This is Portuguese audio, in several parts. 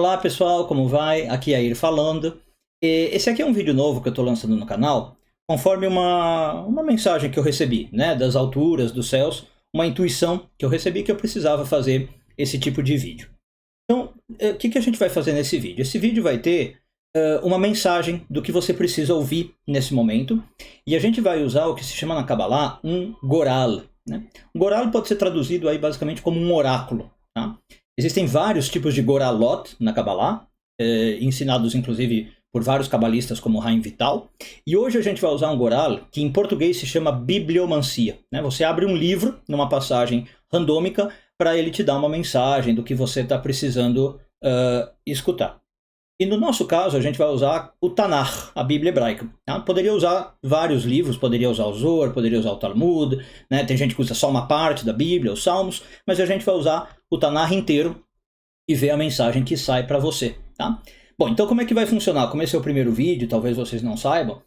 Olá pessoal, como vai? Aqui é a Ir falando. Esse aqui é um vídeo novo que eu estou lançando no canal, conforme uma mensagem que eu recebi, né, das alturas, dos céus, uma intuição que eu recebi que eu precisava fazer esse tipo de vídeo. Então, o que a gente vai fazer nesse vídeo? Esse vídeo vai ter uma mensagem do que você precisa ouvir nesse momento, e a gente vai usar o que se chama na Kabbalah um goral, né? Um goral pode ser traduzido aí basicamente como um oráculo, tá? Existem vários tipos de goralot na Kabbalah, ensinados inclusive por vários cabalistas como Haim Vital. E hoje a gente vai usar um goral que em português se chama bibliomancia, né? Você abre um livro numa passagem randômica para ele te dar uma mensagem do que você está precisando escutar. E no nosso caso a gente vai usar o Tanakh, a Bíblia hebraica. Tá? Poderia usar vários livros, poderia usar o Zohar, poderia usar o Talmud, né? Tem gente que usa só uma parte da Bíblia, os Salmos, mas a gente vai usar o Tanakh inteiro e ver a mensagem que sai para você. Tá? Bom, então como é que vai funcionar? Como esse é o primeiro vídeo, talvez vocês não saibam,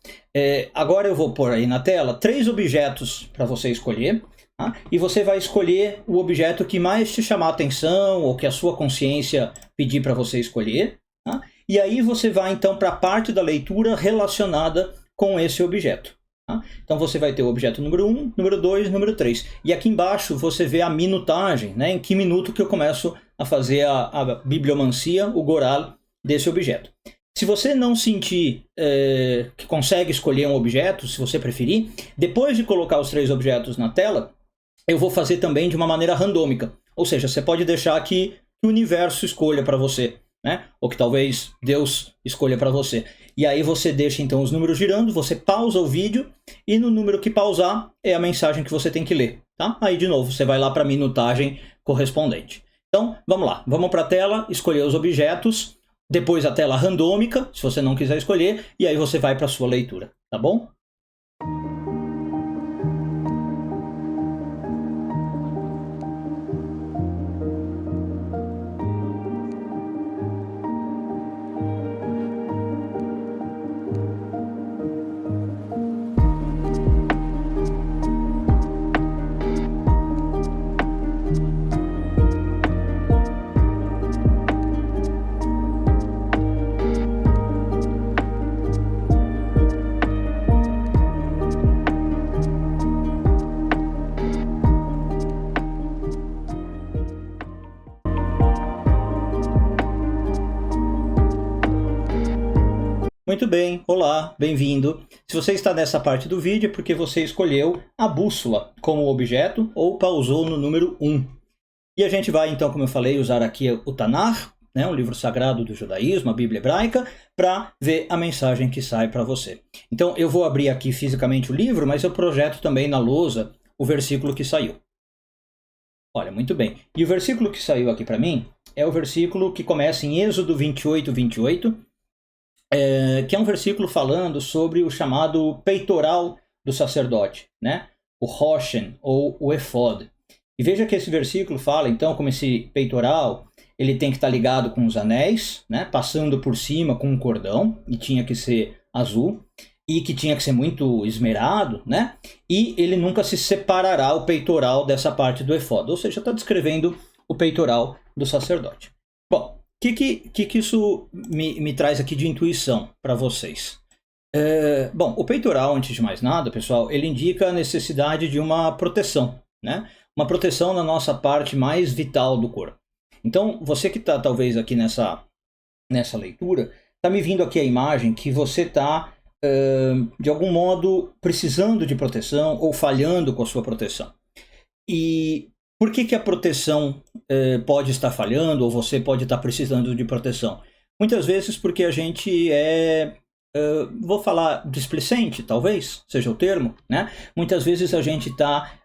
agora eu vou pôr aí na tela 3 objetos para você escolher, tá? E você vai escolher o objeto que mais te chamar a atenção ou que a sua consciência pedir para você escolher, tá? E aí você vai então para a parte da leitura relacionada com esse objeto. Tá? Então você vai ter o objeto número 1, número 2, número 3. E aqui embaixo você vê a minutagem, né? Em que minuto que eu começo a fazer a bibliomancia, o goral desse objeto. Se você não sentir que consegue escolher um objeto, se você preferir, depois de colocar os 3 objetos na tela, eu vou fazer também de uma maneira randômica. Ou seja, você pode deixar que o universo escolha para você, né? Ou que talvez Deus escolha para você. E aí você deixa então os números girando, você pausa o vídeo e no número que pausar é a mensagem que você tem que ler. Tá? Aí de novo você vai lá para a minutagem correspondente. Então vamos lá, vamos para a tela, escolher os objetos, depois a tela randômica, se você não quiser escolher, e aí você vai para a sua leitura, tá bom? Muito bem, olá, bem-vindo. Se você está nessa parte do vídeo é porque você escolheu a bússola como objeto ou pausou no número 1. E a gente vai então, como eu falei, usar aqui o Tanakh, né, um livro sagrado do judaísmo, a Bíblia hebraica, para ver a mensagem que sai para você. Então eu vou abrir aqui fisicamente o livro, mas eu projeto também na lousa o versículo que saiu. Olha, muito bem. E o versículo que saiu aqui para mim é o versículo que começa em Êxodo 28, 28, que é um versículo falando sobre o chamado peitoral do sacerdote, né? O Roshen ou o Efod. E veja que esse versículo fala, então, como esse peitoral ele tem que estar ligado com os anéis, né? Passando por cima com um cordão, e tinha que ser azul, e que tinha que ser muito esmerado, né? E ele nunca se separará o peitoral dessa parte do Efod, ou seja, está descrevendo o peitoral do sacerdote. Bom, o que isso me traz aqui de intuição para vocês? Bom, o peitoral, antes de mais nada, pessoal, ele indica a necessidade de uma proteção, né? Uma proteção na nossa parte mais vital do corpo. Então, você que está talvez aqui nessa leitura, está me vindo aqui a imagem que você está, de algum modo, precisando de proteção ou falhando com a sua proteção. E por que a proteção pode estar falhando ou você pode estar precisando de proteção? Muitas vezes porque a gente vou falar displicente, talvez seja o termo, né? Muitas vezes a gente está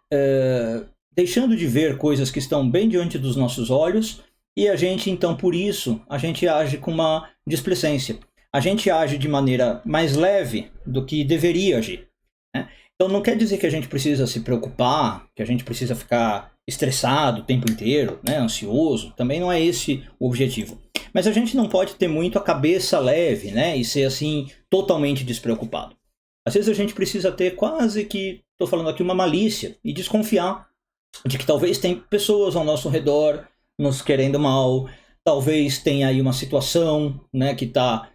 deixando de ver coisas que estão bem diante dos nossos olhos e a gente, então, por isso, a gente age com uma displicência. A gente age de maneira mais leve do que deveria agir, né? Então não quer dizer que a gente precisa se preocupar, que a gente precisa ficar estressado o tempo inteiro, né, ansioso. Também não é esse o objetivo. Mas a gente não pode ter muito a cabeça leve, né, e ser assim totalmente despreocupado. Às vezes a gente precisa ter quase que, estou falando aqui, uma malícia e desconfiar de que talvez tem pessoas ao nosso redor nos querendo mal, talvez tenha aí uma situação, né, que está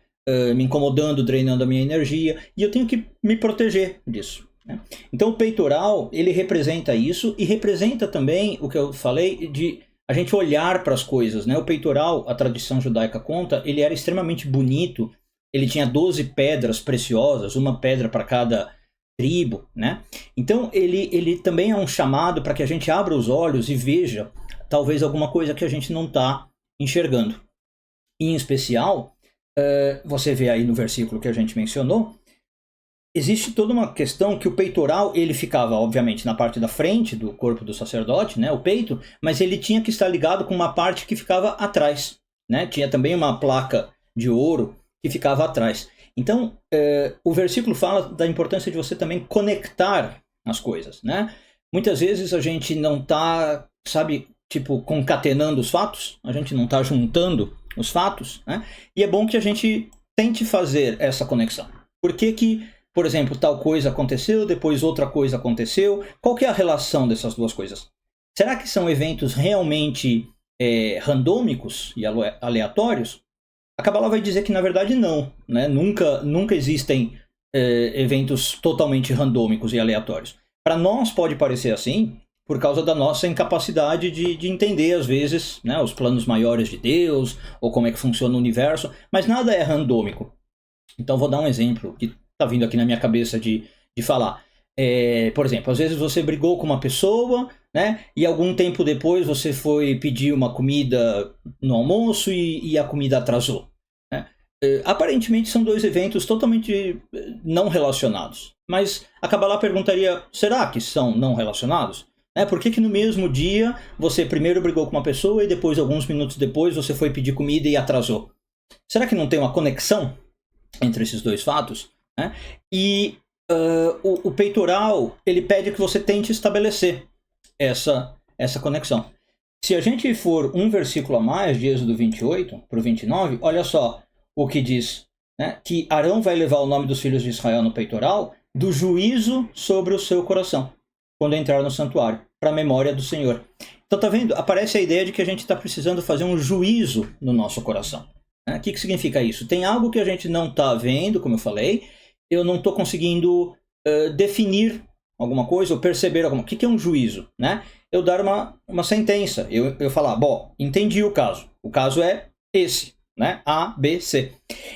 me incomodando, drenando a minha energia, e eu tenho que me proteger disso, né? Então o peitoral, ele representa isso, e representa também o que eu falei de a gente olhar para as coisas, né? O peitoral, a tradição judaica conta, ele era extremamente bonito, ele tinha 12 pedras preciosas, uma pedra para cada tribo, né? Então ele também é um chamado para que a gente abra os olhos e veja talvez alguma coisa que a gente não está enxergando. Em especial, você vê aí no versículo que a gente mencionou, existe toda uma questão que o peitoral, ele ficava, obviamente, na parte da frente do corpo do sacerdote, né, o peito, mas ele tinha que estar ligado com uma parte que ficava atrás, né? Tinha também uma placa de ouro que ficava atrás. Então, o versículo fala da importância de você também conectar as coisas, né? Muitas vezes a gente não está, sabe, tipo, concatenando os fatos, a gente não está juntando os fatos, né? E é bom que a gente tente fazer essa conexão. Por que, por exemplo, tal coisa aconteceu, depois outra coisa aconteceu? Qual que é a relação dessas duas coisas? Será que são eventos realmente randômicos e aleatórios? A Kabbalah vai dizer que na verdade não, né? Nunca existem eventos totalmente randômicos e aleatórios. Para nós pode parecer assim, por causa da nossa incapacidade de entender, às vezes, né, os planos maiores de Deus, ou como é que funciona o universo, mas nada é randômico. Então vou dar um exemplo que está vindo aqui na minha cabeça de falar. Por exemplo, às vezes você brigou com uma pessoa, né, e algum tempo depois você foi pedir uma comida no almoço e a comida atrasou, né? Aparentemente são dois eventos totalmente não relacionados, mas a Kabbalah perguntaria, será que são não relacionados? Por que no mesmo dia você primeiro brigou com uma pessoa e depois, alguns minutos depois, você foi pedir comida e atrasou? Será que não tem uma conexão entre esses dois fatos, né? E o peitoral, ele pede que você tente estabelecer essa conexão. Se a gente for um versículo a mais, de Êxodo 28 para o 29, olha só o que diz, né? Que Arão vai levar o nome dos filhos de Israel no peitoral do juízo sobre o seu coração, quando entrar no santuário, para a memória do Senhor. Então tá vendo? Aparece a ideia de que a gente está precisando fazer um juízo no nosso coração. O que significa isso? Tem algo que a gente não está vendo, como eu falei, eu não estou conseguindo definir alguma coisa ou perceber alguma coisa. O que é um juízo, né? Eu dar uma sentença, eu falar, bom, entendi o caso é esse, né? A, B, C.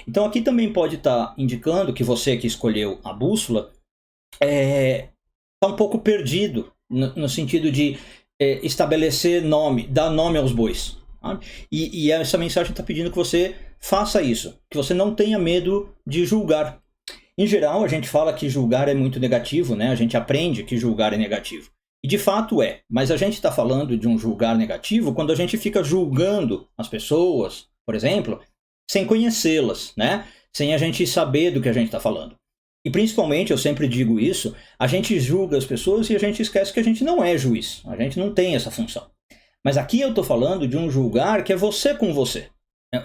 Então aqui também pode estar indicando que você que escolheu a bússola está um pouco perdido no sentido de estabelecer nome, dar nome aos bois. E essa mensagem está pedindo que você faça isso, que você não tenha medo de julgar. Em geral, a gente fala que julgar é muito negativo, né? A gente aprende que julgar é negativo. E de fato é, mas a gente está falando de um julgar negativo quando a gente fica julgando as pessoas, por exemplo, sem conhecê-las, né? Sem a gente saber do que a gente está falando. E principalmente, eu sempre digo isso, a gente julga as pessoas e a gente esquece que a gente não é juiz, a gente não tem essa função. Mas aqui eu estou falando de um julgar que é você com você.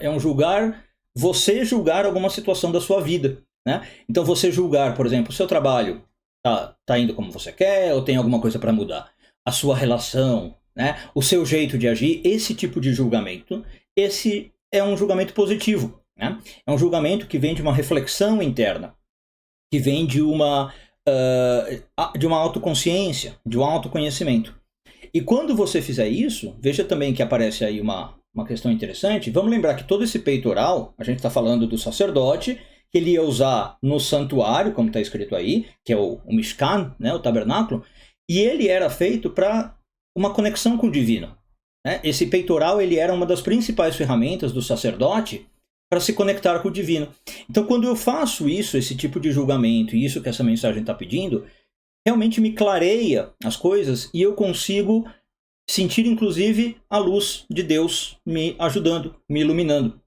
É um julgar, você julgar alguma situação da sua vida, né? Então você julgar, por exemplo, o seu trabalho tá indo como você quer ou tem alguma coisa para mudar. A sua relação, né? O seu jeito de agir, esse tipo de julgamento, esse é um julgamento positivo, né? É um julgamento que vem de uma reflexão interna, que vem de uma autoconsciência, de um autoconhecimento. E quando você fizer isso, veja também que aparece aí uma questão interessante. Vamos lembrar que todo esse peitoral, a gente está falando do sacerdote, que ele ia usar no santuário, como está escrito aí, que é o Mishkan, né, o tabernáculo, e ele era feito para uma conexão com o divino, né? Esse peitoral, ele era uma das principais ferramentas do sacerdote para se conectar com o divino. Então, quando eu faço isso, esse tipo de julgamento, e isso que essa mensagem está pedindo, realmente me clareia as coisas e eu consigo sentir, inclusive, a luz de Deus me ajudando, me iluminando.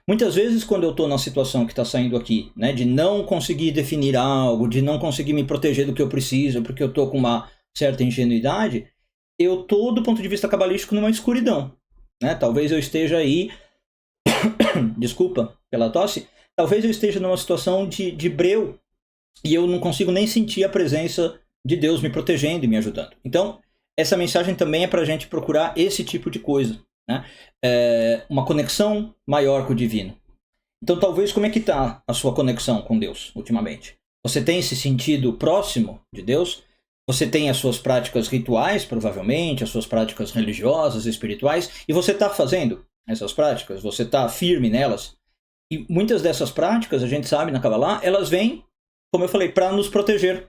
Muitas vezes, quando eu estou na situação que está saindo aqui, né, de não conseguir definir algo, de não conseguir me proteger do que eu preciso, porque eu estou com uma certa ingenuidade, eu estou, do ponto de vista cabalístico, numa escuridão, né? Talvez eu esteja aí, desculpa pela tosse, talvez eu esteja numa situação de breu e eu não consigo nem sentir a presença de Deus me protegendo e me ajudando. Então, essa mensagem também é para a gente procurar esse tipo de coisa, né? Uma conexão maior com o divino. Então, talvez, como é que está a sua conexão com Deus ultimamente? Você tem se sentido próximo de Deus? Você tem as suas práticas rituais, provavelmente, as suas práticas religiosas, espirituais, e você está fazendo essas práticas? Você está firme nelas? E muitas dessas práticas, a gente sabe na Kabbalah, elas vêm, como eu falei, para nos proteger.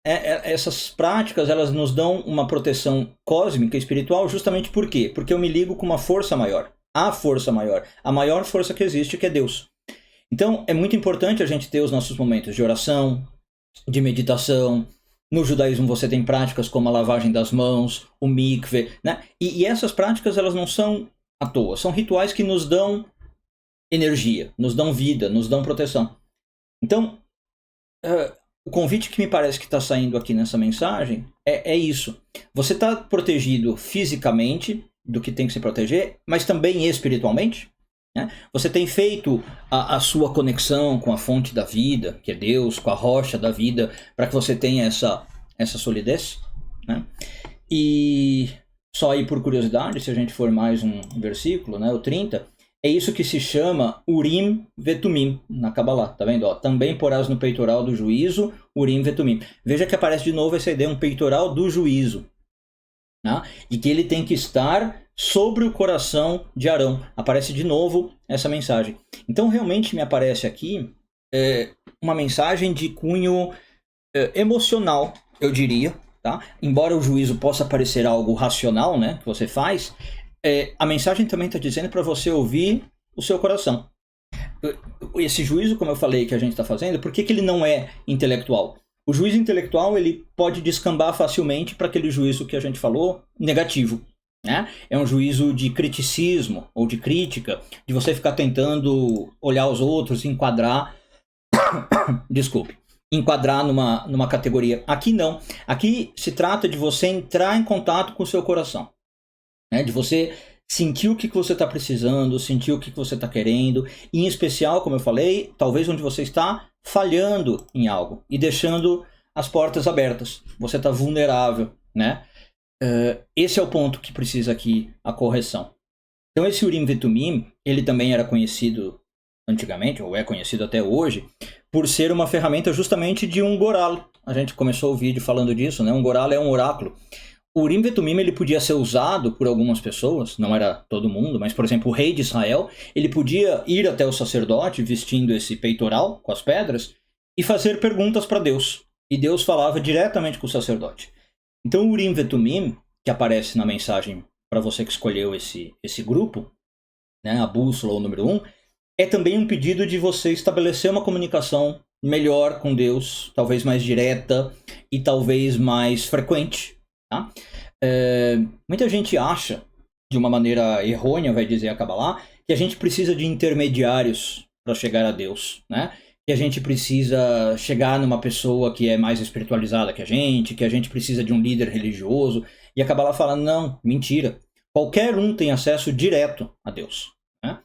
Essas práticas, elas nos dão uma proteção cósmica, espiritual, justamente por quê? Porque eu me ligo com uma força maior. A força maior. A maior força que existe, que é Deus. Então, é muito importante a gente ter os nossos momentos de oração, de meditação. No judaísmo você tem práticas como a lavagem das mãos, o mikve, né? E essas práticas, elas não são à toa. São rituais que nos dão energia, nos dão vida, nos dão proteção. Então, o convite que me parece que está saindo aqui nessa mensagem é isso. Você está protegido fisicamente do que tem que se proteger, mas também espiritualmente, né? Você tem feito a sua conexão com a fonte da vida, que é Deus, com a rocha da vida, para que você tenha essa solidez, né? E só aí por curiosidade, se a gente for mais um versículo, né, o 30, é isso que se chama Urim Vetumim na Kabbalah, tá vendo? Ó, também porás no peitoral do juízo, Urim Vetumim. Veja que aparece de novo essa ideia, um peitoral do juízo, né? E que ele tem que estar sobre o coração de Arão. Aparece de novo essa mensagem. Então realmente me aparece aqui uma mensagem de cunho emocional, eu diria, tá? Embora o juízo possa parecer algo racional, né, que você faz, a mensagem também está dizendo para você ouvir o seu coração. Esse juízo, como eu falei, que a gente está fazendo, por que ele não é intelectual? O juízo intelectual ele pode descambar facilmente para aquele juízo que a gente falou, negativo, né? É um juízo de criticismo ou de crítica, de você ficar tentando olhar os outros, enquadrar, enquadrar numa categoria. Aqui não. Aqui se trata de você entrar em contato com o seu coração. Né, de você sentir o que você está precisando, sentir o que você está querendo, e em especial, como eu falei, talvez onde você está falhando em algo e deixando as portas abertas. Você está vulnerável, né? Esse é o ponto que precisa aqui a correção. Então esse Urim Vetumim, ele também era conhecido antigamente, ou é conhecido até hoje, por ser uma ferramenta justamente de um Goral. A gente começou o vídeo falando disso, né? Um Goral é um oráculo. O Urim Vetumim ele podia ser usado por algumas pessoas, não era todo mundo, mas por exemplo o rei de Israel, ele podia ir até o sacerdote vestindo esse peitoral com as pedras e fazer perguntas para Deus. E Deus falava diretamente com o sacerdote. Então o Urim Vetumim, que aparece na mensagem para você que escolheu esse grupo, né, a bússola ou o número 1, é também um pedido de você estabelecer uma comunicação melhor com Deus, talvez mais direta e talvez mais frequente. Tá? Muita gente acha, de uma maneira errônea, vai dizer a Kabbalah, que a gente precisa de intermediários para chegar a Deus, né? Que a gente precisa chegar numa pessoa que é mais espiritualizada que a gente precisa de um líder religioso. E a Kabbalah fala, não, mentira. Qualquer um tem acesso direto a Deus. Né?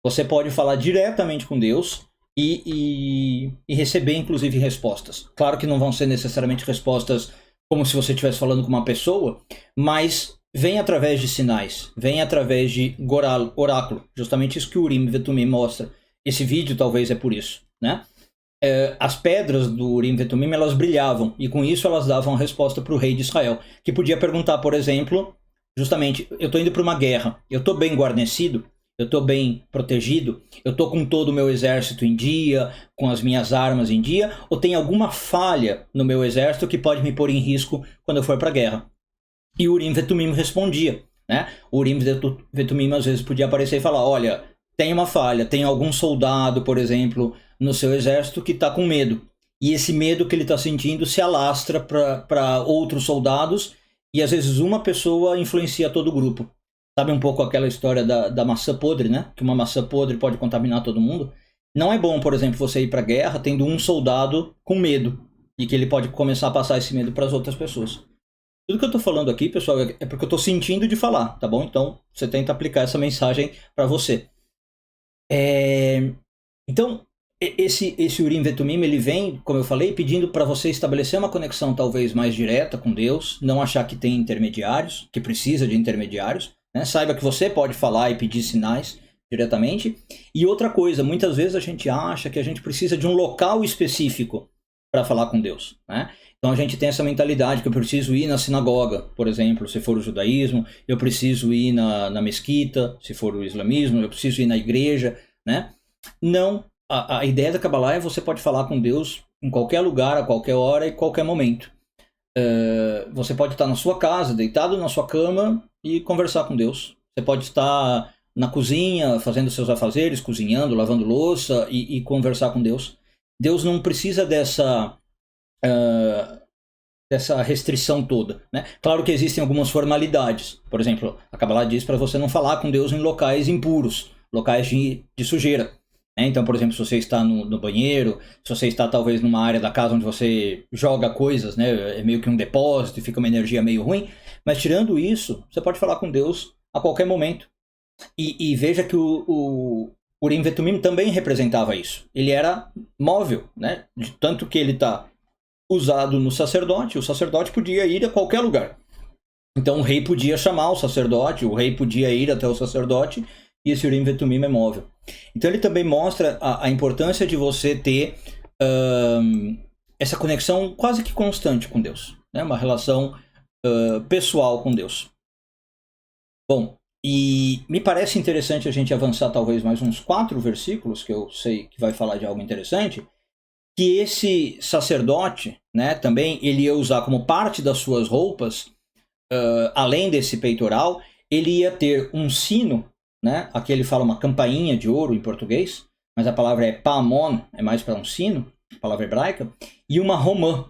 Você pode falar diretamente com Deus e receber, inclusive, respostas. Claro que não vão ser necessariamente respostas como se você estivesse falando com uma pessoa, mas vem através de sinais, vem através de Goral, oráculo. Justamente isso que o Urim Vetumim mostra. Esse vídeo talvez é por isso, né? As pedras do Urim Vetumim, elas brilhavam, e com isso elas davam a resposta para o rei de Israel, que podia perguntar, por exemplo, justamente, eu estou indo para uma guerra, eu estou bem guarnecido, eu estou bem protegido, eu estou com todo o meu exército em dia, com as minhas armas em dia, ou tem alguma falha no meu exército que pode me pôr em risco quando eu for para a guerra? E o Urim Vetumim respondia, né? O Urim Vetumim às vezes podia aparecer e falar, olha, tem uma falha, tem algum soldado, por exemplo, no seu exército que está com medo. E esse medo que ele está sentindo se alastra para outros soldados e às vezes uma pessoa influencia todo o grupo. Sabe um pouco aquela história da maçã podre, né? Que uma maçã podre pode contaminar todo mundo. Não é bom, por exemplo, você ir para a guerra tendo um soldado com medo e que ele pode começar a passar esse medo para as outras pessoas. Tudo que eu estou falando aqui, pessoal, é porque eu estou sentindo de falar, tá bom? Então, você tenta aplicar essa mensagem para você. Então, esse Urim Vetumim, ele vem, como eu falei, pedindo para você estabelecer uma conexão talvez mais direta com Deus, não achar que tem intermediários, que precisa de intermediários, né? Saiba que você pode falar e pedir sinais diretamente. E outra coisa, muitas vezes a gente acha que a gente precisa de um local específico para falar com Deus, né? Então a gente tem essa mentalidade que eu preciso ir na sinagoga, por exemplo, se for o judaísmo, eu preciso ir na mesquita, se for o islamismo, eu preciso ir na igreja, né? Não, a ideia da Kabbalah é você pode falar com Deus em qualquer lugar, a qualquer hora e qualquer momento. Você pode estar na sua casa, deitado na sua cama e conversar com Deus. Você pode estar na cozinha, fazendo seus afazeres, cozinhando, lavando louça e conversar com Deus. Deus não precisa dessa restrição toda, né? Claro que existem algumas formalidades. Por exemplo, a Kabbalah diz para você não falar com Deus em locais impuros, locais de sujeira. Então, por exemplo, se você está no banheiro, se você está talvez numa área da casa onde você joga coisas, né? É meio que um depósito e fica uma energia meio ruim. Mas tirando isso, você pode falar com Deus a qualquer momento. E veja que o Urim Vetumim também representava isso. Ele era móvel, né? De tanto que ele está usado no sacerdote, o sacerdote podia ir a qualquer lugar. Então o rei podia chamar o sacerdote, o rei podia ir até o sacerdote, e esse Urim Vetumim é móvel. Então ele também mostra a importância de você ter essa conexão quase que constante com Deus, né? Uma relação pessoal com Deus. Bom, e me parece interessante a gente avançar talvez mais uns 4 versículos, que eu sei que vai falar de algo interessante, que esse sacerdote, né, também ele ia usar como parte das suas roupas, além desse peitoral, ele ia ter um sino, né, aqui ele fala uma campainha de ouro em português, mas a palavra é pa'amon, é mais para um sino, palavra hebraica, e uma romã.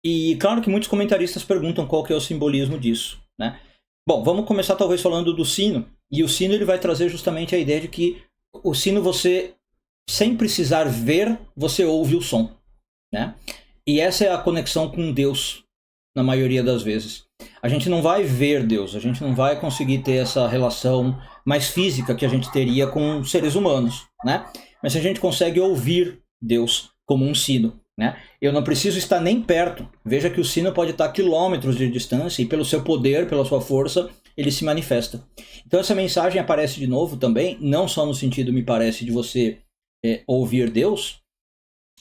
E claro que muitos comentaristas perguntam qual que é o simbolismo disso, né? Bom, vamos começar talvez falando do sino, e o sino ele vai trazer justamente a ideia de que o sino você, sem precisar ver, você ouve o som, né? E essa é a conexão com Deus, na maioria das vezes. A gente não vai ver Deus, a gente não vai conseguir ter essa relação mais física que a gente teria com seres humanos, né? Mas a gente consegue ouvir Deus como um sino, né? Eu não preciso estar nem perto. Veja que o sino pode estar a quilômetros de distância e pelo seu poder, pela sua força, ele se manifesta. Então essa mensagem aparece de novo também, não só no sentido, me parece, de você ouvir Deus,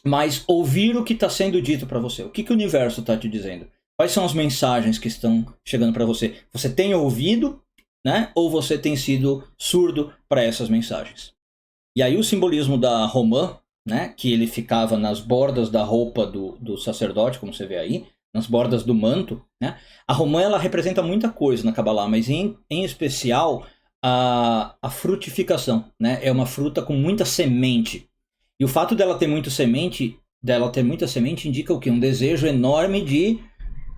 mas ouvir o que está sendo dito para você. O que o universo está te dizendo? Quais são as mensagens que estão chegando para você? Você tem ouvido, né? Ou você tem sido surdo para essas mensagens? E aí o simbolismo da romã, né? Que ele ficava nas bordas da roupa do sacerdote, como você vê aí, nas bordas do manto, né? A romã ela representa muita coisa na Kabbalah, mas em especial a frutificação, né? É uma fruta com muita semente. E o fato dela ter muita semente indica o quê? Um desejo enorme de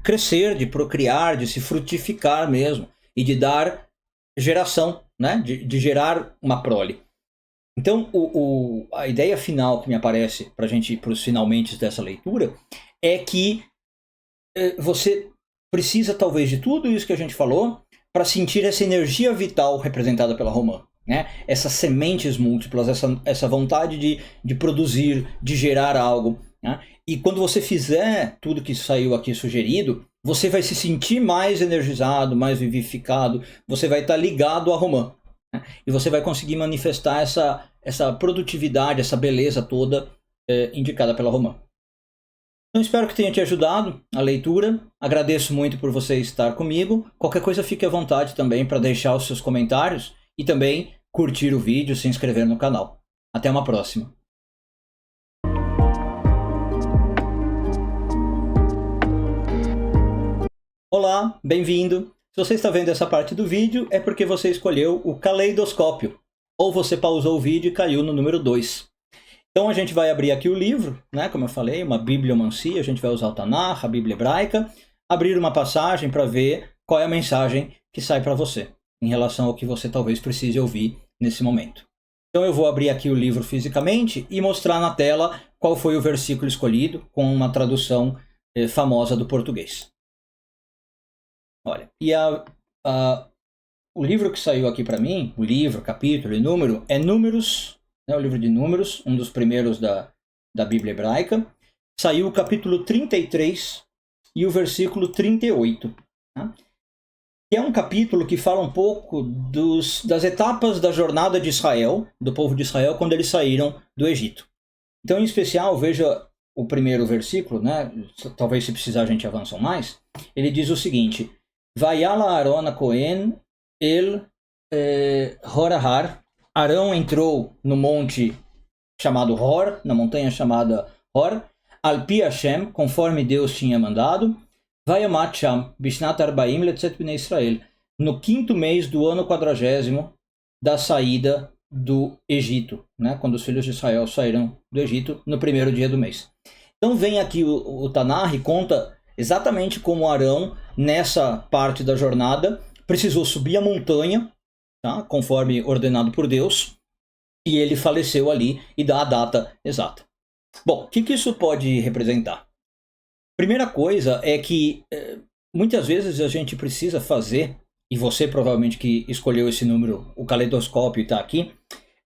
crescer, de procriar, de se frutificar mesmo e de dar geração, né? De gerar uma prole. Então, a ideia final que me aparece para a gente ir para os finalmente dessa leitura é que você precisa talvez de tudo isso que a gente falou para sentir essa energia vital representada pela romã, né? Essas sementes múltiplas, essa vontade de produzir, de gerar algo, né? E quando você fizer tudo que saiu aqui sugerido, você vai se sentir mais energizado, mais vivificado, você vai estar ligado à romã, né? E você vai conseguir manifestar essa produtividade, essa beleza toda indicada pela romã. Então espero que tenha te ajudado a leitura. Agradeço muito por você estar comigo. Qualquer coisa fique à vontade também para deixar os seus comentários e também curtir o vídeo, se inscrever no canal. Até uma próxima. Olá, bem-vindo. Se você está vendo essa parte do vídeo é porque você escolheu o caleidoscópio ou você pausou o vídeo e caiu no número 2. Então a gente vai abrir aqui o livro, né? Como eu falei, uma bibliomancia, a gente vai usar o Tanakh, a Bíblia hebraica, abrir uma passagem para ver qual é a mensagem que sai para você, em relação ao que você talvez precise ouvir nesse momento. Então eu vou abrir aqui o livro fisicamente e mostrar na tela qual foi o versículo escolhido, com uma tradução famosa do português. Olha, e o livro que saiu aqui para mim, o livro, capítulo e número, é Números, né, o livro de Números, um dos primeiros da Bíblia hebraica. Saiu o capítulo 33 e o versículo 38. Tá? que é um capítulo que fala um pouco das etapas da jornada de Israel, do povo de Israel, quando eles saíram do Egito. Então, em especial, veja o primeiro versículo, né? Talvez se precisar a gente avança mais. Ele diz o seguinte: Vayala Aaron Cohen el Horahar. Arão entrou no monte chamado Hor, na montanha chamada Hor, Alpi Hashem, conforme Deus tinha mandado, Vayamat Sham, Bishnat Arbaim Letzet Bnei Israel, no 5º mês do ano 40º da saída do Egito, né? Quando os filhos de Israel saíram do Egito, no 1º dia do mês. Então vem aqui o Tanar e conta exatamente como Arão, nessa parte da jornada, precisou subir a montanha, tá? Conforme ordenado por Deus, e ele faleceu ali, e dá a data exata. Bom, o que isso pode representar? Primeira coisa é que muitas vezes a gente precisa fazer, e você provavelmente que escolheu esse número, o caleidoscópio está aqui,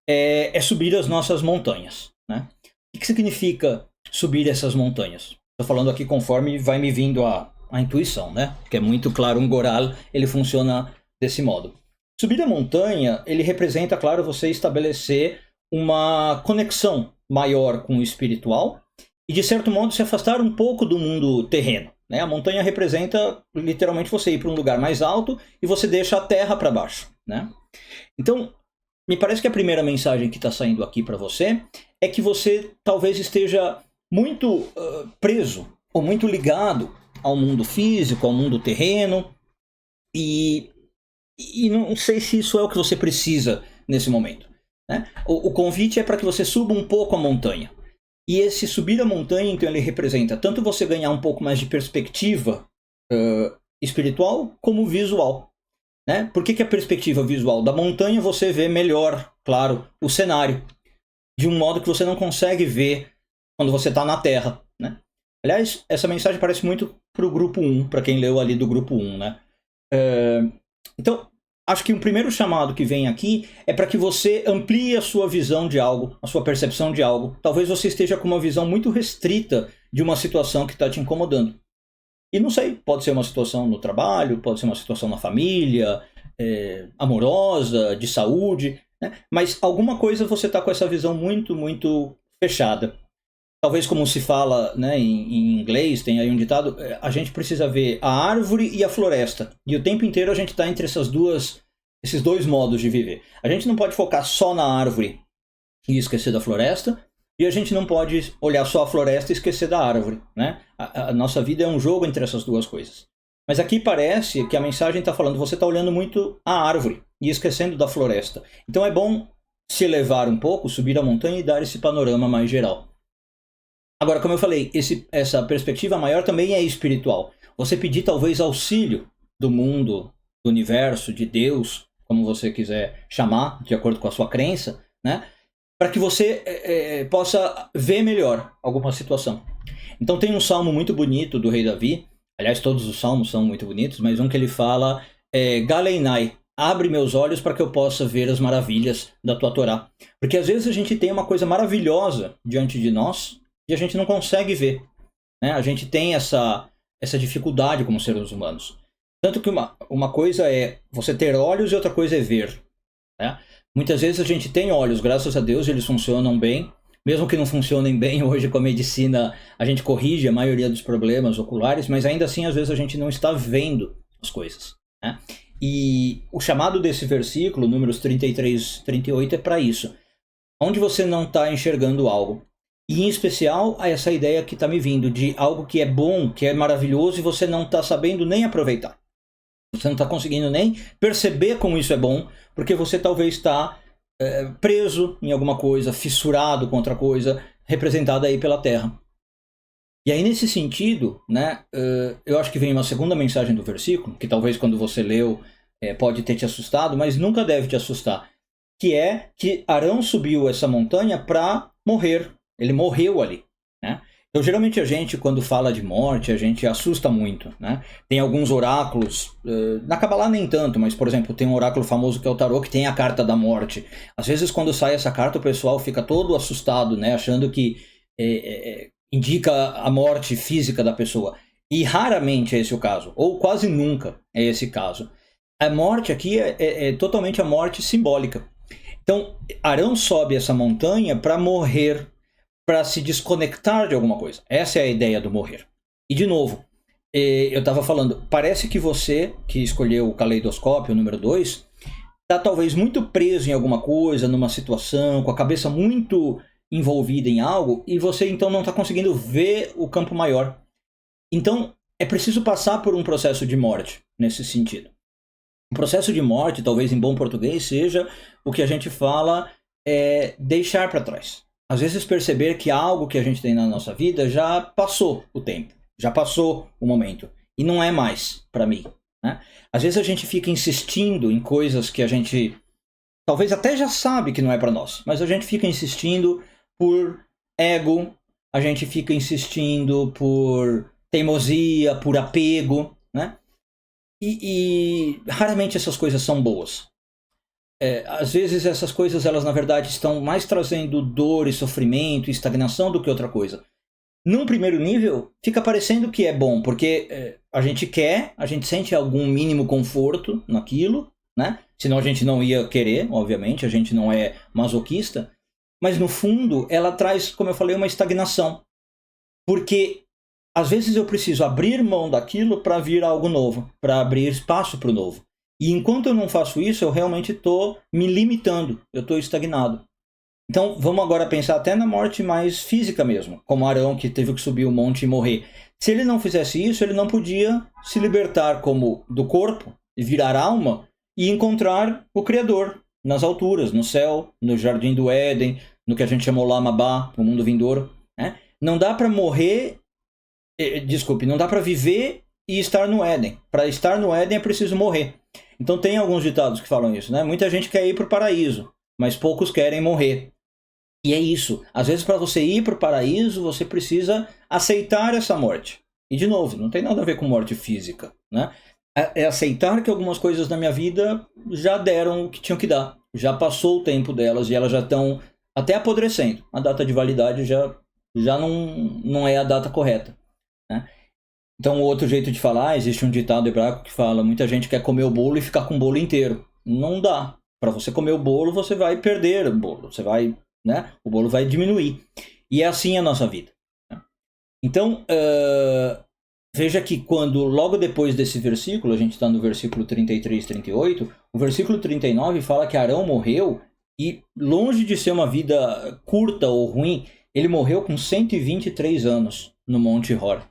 é subir as nossas montanhas, né? O que significa subir essas montanhas? Estou falando aqui conforme vai me vindo a intuição, né? Que é muito claro, um goral, ele funciona desse modo. Subir a montanha, ele representa, claro, você estabelecer uma conexão maior com o espiritual e, de certo modo, se afastar um pouco do mundo terreno, né? A montanha representa, literalmente, você ir para um lugar mais alto e você deixa a terra para baixo, né? Então, me parece que a primeira mensagem que está saindo aqui para você é que você talvez esteja muito preso ou muito ligado ao mundo físico, ao mundo terreno, e não sei se isso é o que você precisa nesse momento, né? O convite é para que você suba um pouco a montanha. E esse subir a montanha, então, ele representa tanto você ganhar um pouco mais de perspectiva espiritual como visual, né? Por que a perspectiva visual? Da montanha você vê melhor, claro, o cenário, de um modo que você não consegue ver quando você está na Terra, né? Aliás, essa mensagem parece muito para o grupo 1, para quem leu ali do grupo 1, né? Então, acho que o primeiro chamado que vem aqui é para que você amplie a sua visão de algo, a sua percepção de algo. Talvez você esteja com uma visão muito restrita de uma situação que está te incomodando. E não sei, pode ser uma situação no trabalho, pode ser uma situação na família, amorosa, de saúde, né? Mas alguma coisa você está com essa visão muito, muito fechada. Talvez, como se fala, né, em inglês, tem aí um ditado, a gente precisa ver a árvore e a floresta. E o tempo inteiro a gente está entre esses dois modos de viver. A gente não pode focar só na árvore e esquecer da floresta, e a gente não pode olhar só a floresta e esquecer da árvore, né? A nossa vida é um jogo entre essas duas coisas. Mas aqui parece que a mensagem está falando, você está olhando muito a árvore e esquecendo da floresta. Então é bom se elevar um pouco, subir a montanha e dar esse panorama mais geral. Agora, como eu falei, essa perspectiva maior também é espiritual. Você pedir talvez auxílio do mundo, do universo, de Deus, como você quiser chamar, de acordo com a sua crença, né? Para que você possa ver melhor alguma situação. Então tem um salmo muito bonito do rei Davi, aliás todos os salmos são muito bonitos, mas um que ele fala Galeinai, abre meus olhos para que eu possa ver as maravilhas da tua Torá. Porque às vezes a gente tem uma coisa maravilhosa diante de nós, e a gente não consegue ver, né? A gente tem essa dificuldade como seres humanos. Tanto que uma coisa é você ter olhos e outra coisa é ver, né? Muitas vezes a gente tem olhos, graças a Deus eles funcionam bem. Mesmo que não funcionem bem hoje com a medicina, a gente corrige a maioria dos problemas oculares, mas ainda assim às vezes a gente não está vendo as coisas, né? E o chamado desse versículo, números 33, 38, é para isso. Onde você não está enxergando algo. E em especial a essa ideia que está me vindo de algo que é bom, que é maravilhoso e você não está sabendo nem aproveitar. Você não está conseguindo nem perceber como isso é bom, porque você talvez está preso em alguma coisa, fissurado com outra coisa, representada aí pela Terra. E aí nesse sentido, né, eu acho que vem uma segunda mensagem do versículo, que talvez quando você leu pode ter te assustado, mas nunca deve te assustar, que é que Arão subiu essa montanha para morrer. Ele morreu ali, né? Então, geralmente a gente, quando fala de morte, a gente assusta muito, né? Tem alguns oráculos, na Kabbalah nem tanto, mas, por exemplo, tem um oráculo famoso que é o Tarot, que tem a carta da morte. Às vezes, quando sai essa carta, o pessoal fica todo assustado, né? Achando que indica a morte física da pessoa. E raramente é esse o caso, ou quase nunca é esse caso. A morte aqui é totalmente a morte simbólica. Então, Arão sobe essa montanha para morrer, para se desconectar de alguma coisa. Essa é a ideia do morrer. E, de novo, eu estava falando, parece que você, que escolheu o caleidoscópio, o número 2, está talvez muito preso em alguma coisa, numa situação, com a cabeça muito envolvida em algo, e você então não está conseguindo ver o campo maior. Então, é preciso passar por um processo de morte, nesse sentido. O processo de morte, talvez em bom português, seja o que a gente fala deixar para trás. Às vezes perceber que algo que a gente tem na nossa vida já passou o tempo, já passou o momento, e não é mais para mim. Né? Às vezes a gente fica insistindo em coisas que a gente talvez até já sabe que não é para nós, mas a gente fica insistindo por ego, a gente fica insistindo por teimosia, por apego, né? E raramente essas coisas são boas. Às vezes essas coisas, elas na verdade estão mais trazendo dor e sofrimento e estagnação do que outra coisa. Num primeiro nível, fica parecendo que é bom, porque a gente sente algum mínimo conforto naquilo, né? Senão a gente não ia querer, obviamente, a gente não é masoquista. Mas no fundo, ela traz, como eu falei, uma estagnação. Porque às vezes eu preciso abrir mão daquilo para vir algo novo, para abrir espaço para o novo. E enquanto eu não faço isso, eu realmente estou me limitando, eu estou estagnado. Então vamos agora pensar até na morte mais física mesmo, como Arão, que teve que subir o monte e morrer. Se ele não fizesse isso, ele não podia se libertar como do corpo, virar alma e encontrar o Criador nas alturas, no céu, no Jardim do Éden, no que a gente chamou lá Mabá, o mundo vindouro. Né? Não dá para morrer, não dá para viver e estar no Éden. Para estar no Éden é preciso morrer. Então tem alguns ditados que falam isso, né? Muita gente quer ir para o paraíso, mas poucos querem morrer. E é isso. Às vezes para você ir para o paraíso, você precisa aceitar essa morte. E de novo, não tem nada a ver com morte física, né? É aceitar que algumas coisas da minha vida já deram o que tinham que dar. Já passou o tempo delas e elas já estão até apodrecendo. A data de validade já não é a data correta. Né? Então, outro jeito de falar, existe um ditado hebraico que fala: muita gente quer comer o bolo e ficar com o bolo inteiro. Não dá. Para você comer o bolo, você vai perder o bolo. O bolo vai diminuir. E é assim a nossa vida. Né? Então, veja que quando, logo depois desse versículo, a gente está no versículo 33 e 38, o versículo 39 fala que Arão morreu e, longe de ser uma vida curta ou ruim, ele morreu com 123 anos no Monte Hor.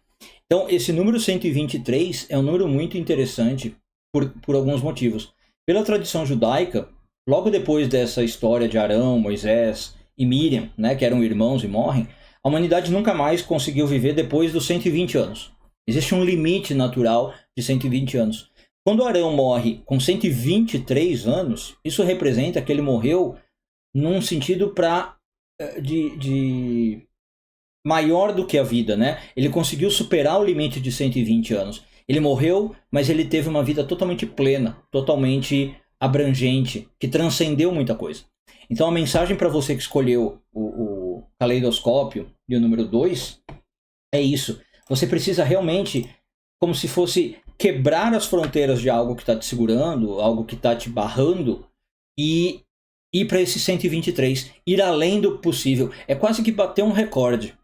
Então, esse número 123 é um número muito interessante por alguns motivos. Pela tradição judaica, logo depois dessa história de Arão, Moisés e Miriam, né, que eram irmãos e morrem, a humanidade nunca mais conseguiu viver depois dos 120 anos. Existe um limite natural de 120 anos. Quando Arão morre com 123 anos, isso representa que ele morreu num sentido de maior do que a vida, né? Ele conseguiu superar o limite de 120 anos. Ele morreu, mas ele teve uma vida totalmente plena, totalmente abrangente, que transcendeu muita coisa. Então a mensagem para você que escolheu o caleidoscópio e o número 2 é isso. Você precisa realmente, como se fosse quebrar as fronteiras de algo que está te segurando, algo que está te barrando, e ir para esse 123, ir além do possível. É quase que bater um recorde.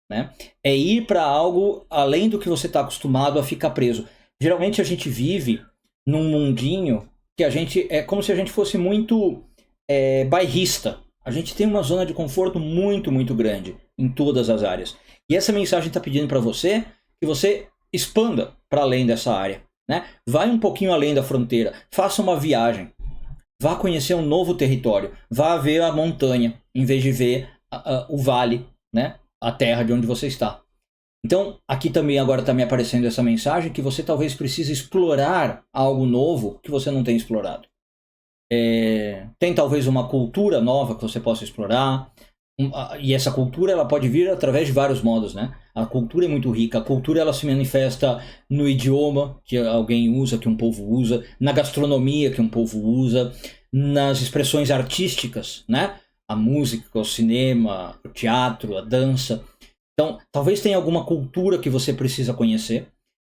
Né? É ir para algo além do que você está acostumado a ficar preso. Geralmente a gente vive num mundinho que é como se a gente fosse muito bairrista. A gente tem uma zona de conforto muito, muito grande em todas as áreas. E essa mensagem está pedindo para você que você expanda para além dessa área. Né? Vai um pouquinho além da fronteira. Faça uma viagem. Vá conhecer um novo território. Vá ver a montanha em vez de ver o vale, né? A terra de onde você está. Então, aqui também agora está me aparecendo essa mensagem que você talvez precise explorar algo novo que você não tem explorado. Tem talvez uma cultura nova que você possa explorar. E essa cultura ela pode vir através de vários modos, né? A cultura é muito rica. A cultura ela se manifesta no idioma que alguém usa, que um povo usa, na gastronomia que um povo usa, nas expressões artísticas, né? A música, o cinema, o teatro, a dança. Então, talvez tenha alguma cultura que você precisa conhecer.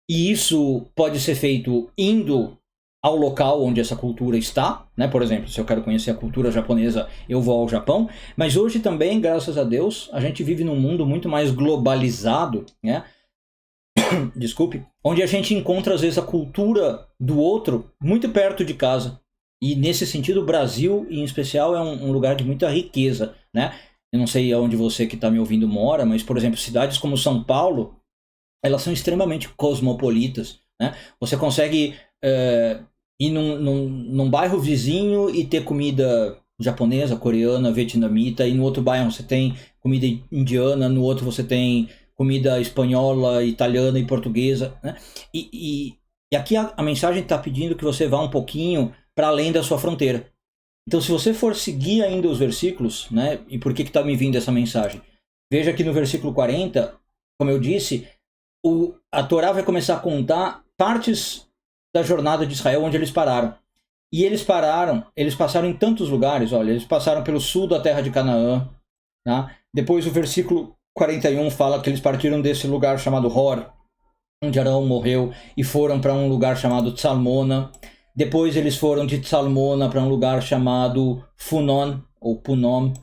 E isso pode ser feito indo ao local onde essa cultura está, né? Por exemplo, se eu quero conhecer a cultura japonesa, eu vou ao Japão. Mas hoje também, graças a Deus, a gente vive num mundo muito mais globalizado, né? Desculpe, onde a gente encontra às vezes a cultura do outro muito perto de casa. E nesse sentido, o Brasil, em especial, é um lugar de muita riqueza, né? Eu não sei onde você que está me ouvindo mora, mas, por exemplo, cidades como São Paulo, elas são extremamente cosmopolitas, né? Você consegue ir num bairro vizinho e ter comida japonesa, coreana, vietnamita, e no outro bairro você tem comida indiana, no outro você tem comida espanhola, italiana e portuguesa, né? E aqui a mensagem está pedindo que você vá um pouquinho para além da sua fronteira. Então, se você for seguir ainda os versículos, né? E por que está me vindo essa mensagem? Veja que no versículo 40, como eu disse, a Torá vai começar a contar partes da jornada de Israel onde eles pararam. E eles passaram em tantos lugares, olha, eles passaram pelo sul da terra de Canaã, tá? Depois o versículo 41 fala que eles partiram desse lugar chamado Hor, onde Arão morreu, e foram para um lugar chamado Tzalmona. Depois eles foram de Tzalmona para um lugar chamado Funon, ou Punom.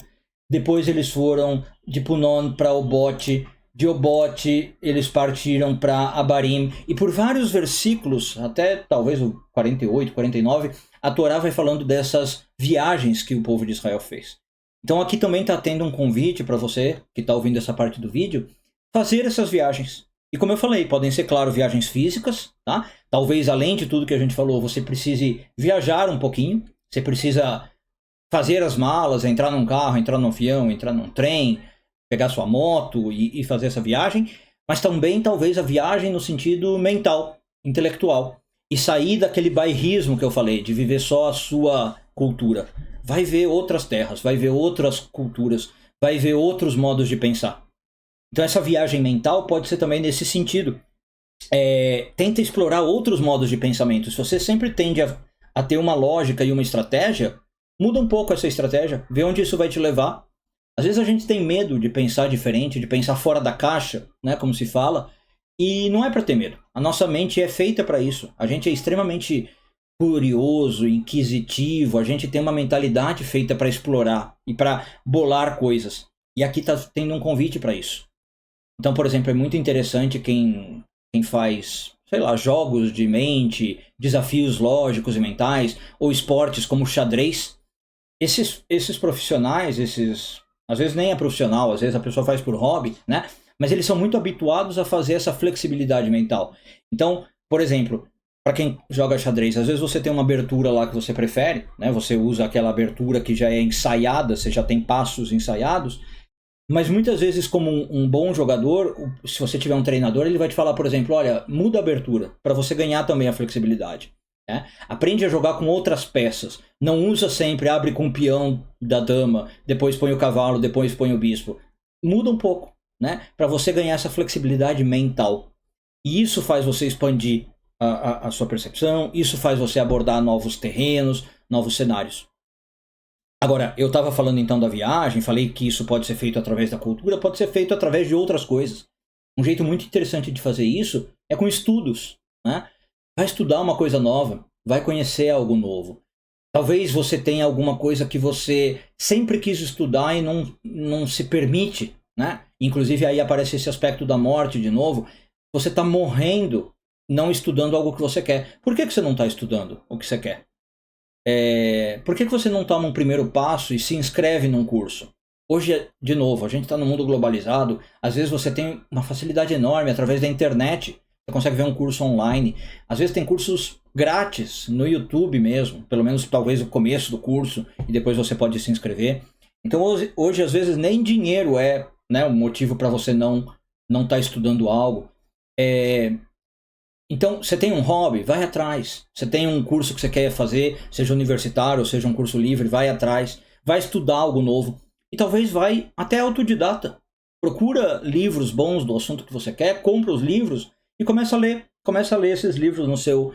Depois eles foram de Punon para Obote. De Obote eles partiram para Abarim. E por vários versículos, até talvez o 48, 49, a Torá vai falando dessas viagens que o povo de Israel fez. Então aqui também está tendo um convite para você, que está ouvindo essa parte do vídeo, fazer essas viagens. E como eu falei, podem ser, claro, viagens físicas, tá? Talvez, além de tudo que a gente falou, você precise viajar um pouquinho. Você precisa fazer as malas, entrar num carro, entrar num avião, entrar num trem, pegar sua moto e fazer essa viagem. Mas também, talvez, a viagem no sentido mental, intelectual. E sair daquele bairrismo que eu falei, de viver só a sua cultura. Vai ver outras terras, vai ver outras culturas, vai ver outros modos de pensar. Então essa viagem mental pode ser também nesse sentido. Tenta explorar outros modos de pensamento. Se você sempre tende a ter uma lógica e uma estratégia, muda um pouco essa estratégia, vê onde isso vai te levar. Às vezes a gente tem medo de pensar diferente, de pensar fora da caixa, né, como se fala, e não é para ter medo. A nossa mente é feita para isso. A gente é extremamente curioso, inquisitivo, a gente tem uma mentalidade feita para explorar e para bolar coisas. E aqui está tendo um convite para isso. Então, por exemplo, é muito interessante quem faz, sei lá, jogos de mente, desafios lógicos e mentais, ou esportes como xadrez. Esses profissionais, às vezes nem é profissional, às vezes a pessoa faz por hobby, né? Mas eles são muito habituados a fazer essa flexibilidade mental. Então, por exemplo, para quem joga xadrez, às vezes você tem uma abertura lá que você prefere, né? Você usa aquela abertura que já é ensaiada, você já tem passos ensaiados. Mas muitas vezes, como um bom jogador, se você tiver um treinador, ele vai te falar, por exemplo, olha, muda a abertura, para você ganhar também a flexibilidade. Né? Aprende a jogar com outras peças. Não usa sempre, abre com o peão da dama, depois põe o cavalo, depois põe o bispo. Muda um pouco, né? Para você ganhar essa flexibilidade mental. E isso faz você expandir a sua percepção, isso faz você abordar novos terrenos, novos cenários. Agora, eu estava falando então da viagem, falei que isso pode ser feito através da cultura, pode ser feito através de outras coisas. Um jeito muito interessante de fazer isso é com estudos, né? Vai estudar uma coisa nova, vai conhecer algo novo. Talvez você tenha alguma coisa que você sempre quis estudar e não se permite, né? Inclusive aí aparece esse aspecto da morte de novo. Você está morrendo não estudando algo que você quer. Por que você não está estudando o que você quer? Por que você não toma um primeiro passo e se inscreve num curso? Hoje, de novo, a gente está num mundo globalizado. Às vezes você tem uma facilidade enorme através da internet. Você consegue ver um curso online. Às vezes tem cursos grátis no YouTube mesmo. Pelo menos talvez o começo do curso. E depois você pode se inscrever. Então hoje às vezes nem dinheiro é, né, um motivo para você não estar estudando algo. Então, você tem um hobby, vai atrás. Você tem um curso que você quer fazer, seja universitário ou seja um curso livre, vai atrás. Vai estudar algo novo. E talvez vai até autodidata. Procura livros bons do assunto que você quer, compra os livros e começa a ler. Começa a ler esses livros no seu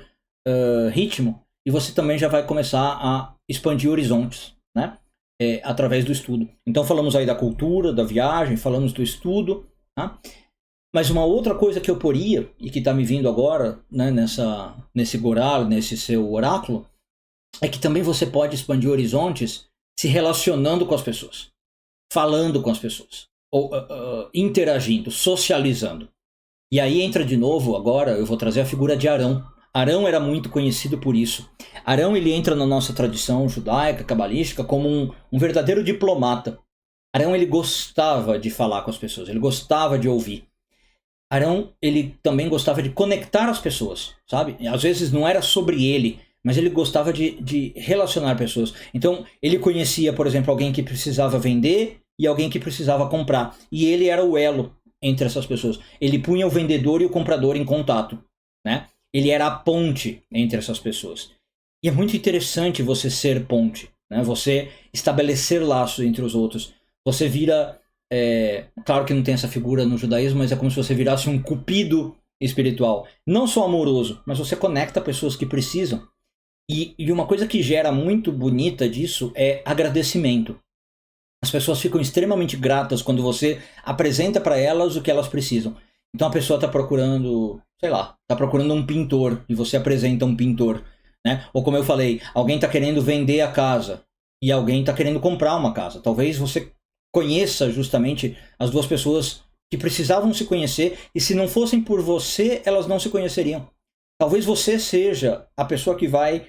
ritmo. E você também já vai começar a expandir horizontes, né? Através do estudo. Então falamos aí da cultura, da viagem, falamos do estudo, tá? Mas uma outra coisa que eu poria, e que está me vindo agora, né, nesse Goral, nesse seu oráculo, é que também você pode expandir horizontes se relacionando com as pessoas, falando com as pessoas, ou interagindo, socializando. E aí entra de novo, agora eu vou trazer a figura de Arão. Arão era muito conhecido por isso. Arão, ele entra na nossa tradição judaica, cabalística, como um verdadeiro diplomata. Arão, ele gostava de falar com as pessoas, ele gostava de ouvir. Arão, ele também gostava de conectar as pessoas, sabe? Às vezes não era sobre ele, mas ele gostava de relacionar pessoas. Então, ele conhecia, por exemplo, alguém que precisava vender e alguém que precisava comprar. E ele era o elo entre essas pessoas. Ele punha o vendedor e o comprador em contato, né? Ele era a ponte entre essas pessoas. E é muito interessante você ser ponte, né? Você estabelecer laços entre os outros. Você vira... claro que não tem essa figura no judaísmo, mas é como se você virasse um cupido espiritual. Não só amoroso, mas você conecta pessoas que precisam. E uma coisa que gera muito bonita disso é agradecimento. As pessoas ficam extremamente gratas quando você apresenta para elas o que elas precisam. Então a pessoa está procurando, sei lá, está procurando um pintor e você apresenta um pintor, né? Ou como eu falei, alguém está querendo vender a casa e alguém está querendo comprar uma casa. Talvez você conheça justamente as duas pessoas que precisavam se conhecer e se não fossem por você, elas não se conheceriam. Talvez você seja a pessoa que vai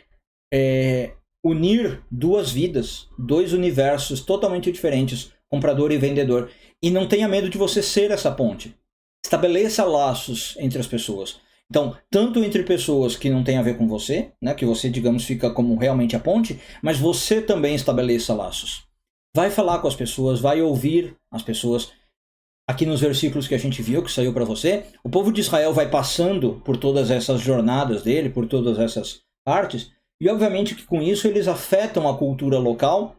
unir duas vidas, dois universos totalmente diferentes, comprador e vendedor. E não tenha medo de você ser essa ponte. Estabeleça laços entre as pessoas. Então, tanto entre pessoas que não têm a ver com você, né, que você, digamos, fica como realmente a ponte, mas você também estabeleça laços. Vai falar com as pessoas, vai ouvir as pessoas. Aqui nos versículos que a gente viu, que saiu para você, o povo de Israel vai passando por todas essas jornadas dele, por todas essas partes, e obviamente que com isso eles afetam a cultura local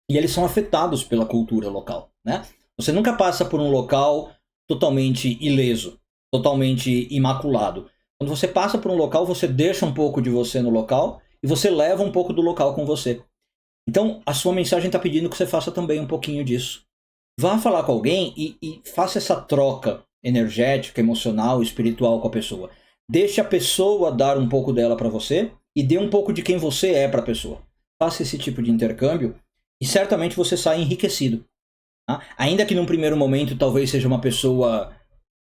e eles são afetados pela cultura local, né? Você nunca passa por um local totalmente ileso, totalmente imaculado. Quando você passa por um local, você deixa um pouco de você no local e você leva um pouco do local com você. Então, a sua mensagem está pedindo que você faça também um pouquinho disso. Vá falar com alguém e faça essa troca energética, emocional, espiritual com a pessoa. Deixe a pessoa dar um pouco dela para você e dê um pouco de quem você é para a pessoa. Faça esse tipo de intercâmbio e certamente você sai enriquecido. Tá? Ainda que num primeiro momento talvez seja uma pessoa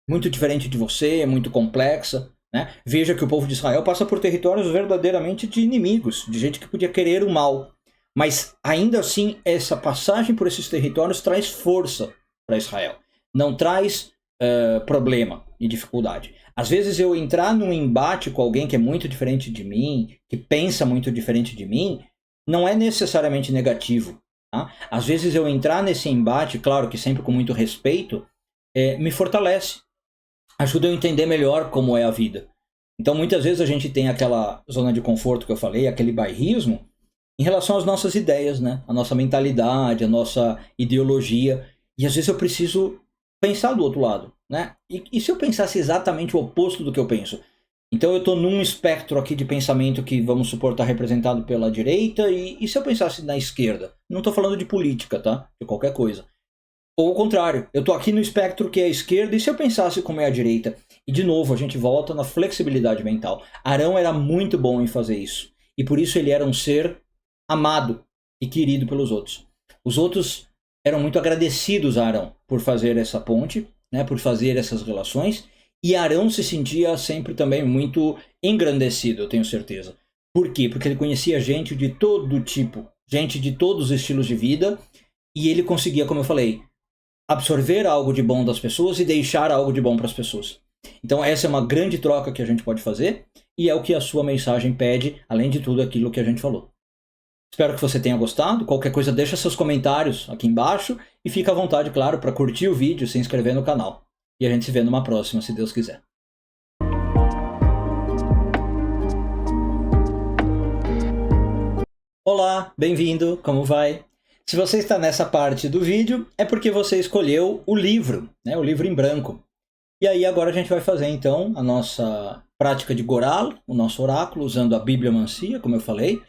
muito diferente de você, muito complexa. Né? Veja que o povo de Israel passa por territórios verdadeiramente de inimigos, de gente que podia querer o mal. Mas ainda assim, essa passagem por esses territórios traz força para Israel. Não traz problema e dificuldade. Às vezes eu entrar num embate com alguém que é muito diferente de mim, que pensa muito diferente de mim, não é necessariamente negativo. Tá? Às vezes eu entrar nesse embate, claro que sempre com muito respeito, me fortalece. Ajuda eu a entender melhor como é a vida. Então muitas vezes a gente tem aquela zona de conforto que eu falei, aquele bairrismo, em relação às nossas ideias, né? A nossa mentalidade, a nossa ideologia. E às vezes eu preciso pensar do outro lado, né? E se eu pensasse exatamente o oposto do que eu penso? Então eu estou num espectro aqui de pensamento que, vamos supor, está representado pela direita, e se eu pensasse na esquerda? Não estou falando de política, tá? De qualquer coisa. Ou ao contrário, eu estou aqui no espectro que é a esquerda, e se eu pensasse como é a direita? E de novo, a gente volta na flexibilidade mental. Arão era muito bom em fazer isso. E por isso ele era um ser amado e querido pelos outros. Os outros eram muito agradecidos a Arão por fazer essa ponte, né, por fazer essas relações, e Arão se sentia sempre também muito engrandecido, eu tenho certeza. Por quê? Porque ele conhecia gente de todo tipo, gente de todos os estilos de vida, e ele conseguia, como eu falei, absorver algo de bom das pessoas e deixar algo de bom para as pessoas. Então essa é uma grande troca que a gente pode fazer, e é o que a sua mensagem pede, além de tudo aquilo que a gente falou. Espero que você tenha gostado. Qualquer coisa, deixa seus comentários aqui embaixo. E fica à vontade, claro, para curtir o vídeo e se inscrever no canal. E a gente se vê numa próxima, se Deus quiser. Olá, bem-vindo, como vai? Se você está nessa parte do vídeo, é porque você escolheu o livro, né? O livro em branco. E aí agora a gente vai fazer então a nossa prática de Goral, o nosso oráculo, usando a bibliomancia, como eu falei.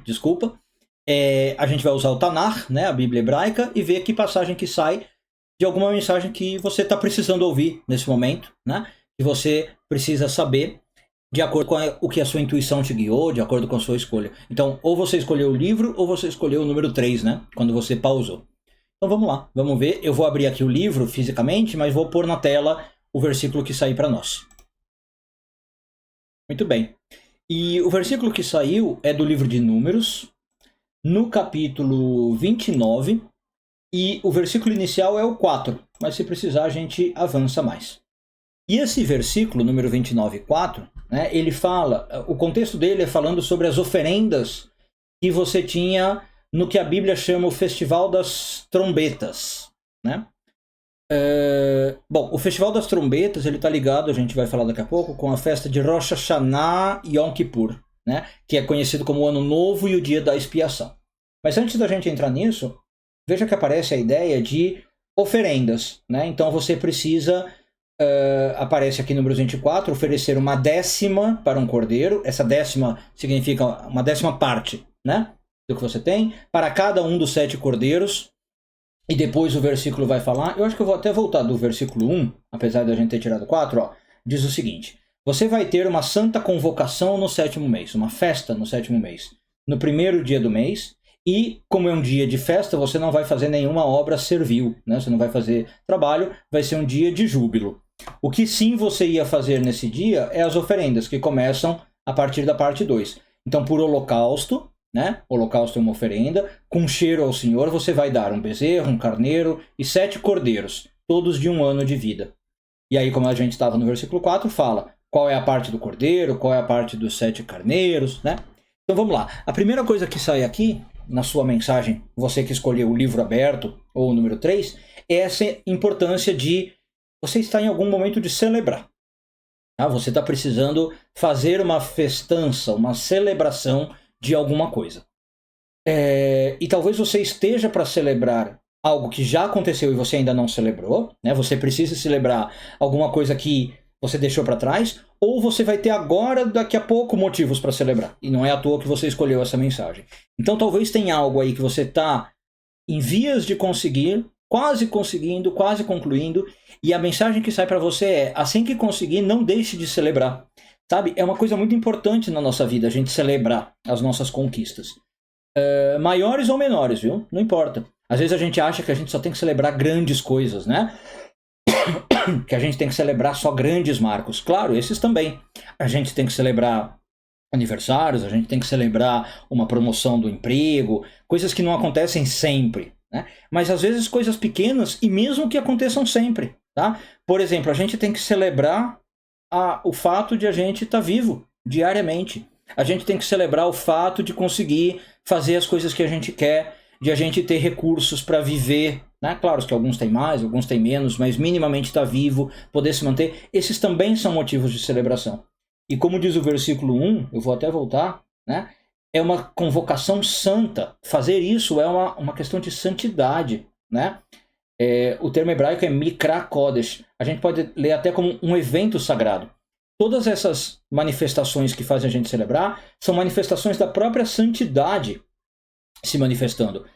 Desculpa. A gente vai usar o Tanar, né, a Bíblia hebraica, e ver que passagem que sai de alguma mensagem que você está precisando ouvir nesse momento, né? Que você precisa saber de acordo com o que a sua intuição te guiou, de acordo com a sua escolha. Então, ou você escolheu o livro, ou você escolheu o número 3, né? Quando você pausou. Então vamos lá, vamos ver. Eu vou abrir aqui o livro fisicamente, mas vou pôr na tela o versículo que saiu para nós. Muito bem. E o versículo que saiu é do livro de Números, no capítulo 29, e o versículo inicial é o 4, mas se precisar a gente avança mais. E esse versículo, número 29, 4, né, ele fala, o contexto dele é falando sobre as oferendas que você tinha no que a Bíblia chama o Festival das Trombetas, né? Bom, o Festival das Trombetas, ele está ligado, a gente vai falar daqui a pouco, com a festa de Rosh Hashanah Yom Kippur, né? Que é conhecido como o Ano Novo e o Dia da Expiação. Mas antes da gente entrar nisso, veja que aparece a ideia de oferendas, né? Então você precisa, aparece aqui no número 24, oferecer uma décima para um cordeiro. Essa décima significa uma décima parte, né? Do que você tem, para cada um dos 7 cordeiros. E depois o versículo vai falar, eu acho que eu vou até voltar do versículo 1, apesar de a gente ter tirado 4, ó, diz o seguinte: você vai ter uma santa convocação no 7º mês, uma festa no 7º mês, no primeiro dia do mês, e como é um dia de festa, você não vai fazer nenhuma obra servil, né? Você não vai fazer trabalho, vai ser um dia de júbilo. O que sim você ia fazer nesse dia é as oferendas, que começam a partir da parte 2. Então, por holocausto, né? Holocausto é uma oferenda, com cheiro ao Senhor você vai dar um bezerro, um carneiro e 7 cordeiros, todos de 1 ano de vida. E aí, como a gente estava no versículo 4, fala qual é a parte do cordeiro, qual é a parte dos 7 carneiros, né? Então vamos lá. A primeira coisa que sai aqui, na sua mensagem, você que escolheu o livro aberto, ou o número 3, é essa importância de você estar em algum momento de celebrar. Tá? Você está precisando fazer uma festança, uma celebração de alguma coisa. E talvez você esteja para celebrar algo que já aconteceu e você ainda não celebrou, né? Você precisa celebrar alguma coisa que você deixou para trás, ou você vai ter agora, daqui a pouco, motivos para celebrar. E não é à toa que você escolheu essa mensagem. Então talvez tenha algo aí que você está em vias de conseguir, quase conseguindo, quase concluindo, e a mensagem que sai para você é: assim que conseguir, não deixe de celebrar. Sabe, é uma coisa muito importante na nossa vida, a gente celebrar as nossas conquistas. Maiores ou menores, viu? Não importa. Às vezes a gente acha que a gente só tem que celebrar grandes coisas, né? Que a gente tem que celebrar só grandes marcos. Claro, esses também. A gente tem que celebrar aniversários, a gente tem que celebrar uma promoção do emprego, coisas que não acontecem sempre, né? Mas às vezes coisas pequenas e mesmo que aconteçam sempre, tá? Por exemplo, a gente tem que celebrar o fato de a gente estar vivo diariamente. A gente tem que celebrar o fato de conseguir fazer as coisas que a gente quer, de a gente ter recursos para viver, né? Claro que alguns têm mais, alguns têm menos, mas minimamente estar vivo, poder se manter. Esses também são motivos de celebração. E como diz o versículo 1, eu vou até voltar, né? É uma convocação santa. Fazer isso é uma questão de santidade, né? O termo hebraico é Mikra Kodesh. A gente pode ler até como um evento sagrado. Todas essas manifestações que fazem a gente celebrar são manifestações da própria santidade se manifestando.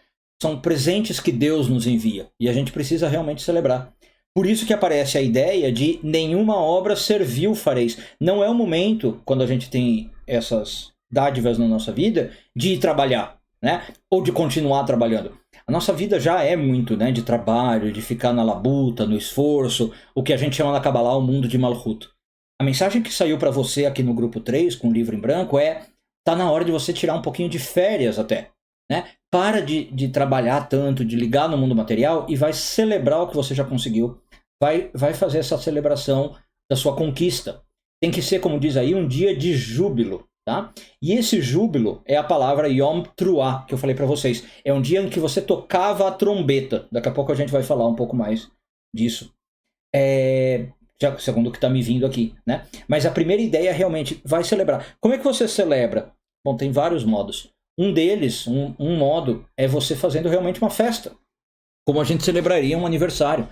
São presentes que Deus nos envia e a gente precisa realmente celebrar. Por isso que aparece a ideia de nenhuma obra servil fareis. Não é o momento, quando a gente tem essas dádivas na nossa vida, de ir trabalhar, né? Ou de continuar trabalhando. A nossa vida já é muito, né, de trabalho, de ficar na labuta, no esforço, o que a gente chama na Kabbalah o mundo de Malchut. A mensagem que saiu para você aqui no grupo 3, com o livro em branco, tá na hora de você tirar um pouquinho de férias até, né? Para de trabalhar tanto, de ligar no mundo material e vai celebrar o que você já conseguiu. Vai fazer essa celebração da sua conquista. Tem que ser, como diz aí, um dia de júbilo. Tá? E esse júbilo é a palavra Yom Truah, que eu falei para vocês. É um dia em que você tocava a trombeta. Daqui a pouco a gente vai falar um pouco mais disso. Já segundo o que está me vindo aqui, né? Mas a primeira ideia é realmente vai celebrar. Como é que você celebra? Bom, tem vários modos. Um deles, um modo, é você fazendo realmente uma festa. Como a gente celebraria um aniversário.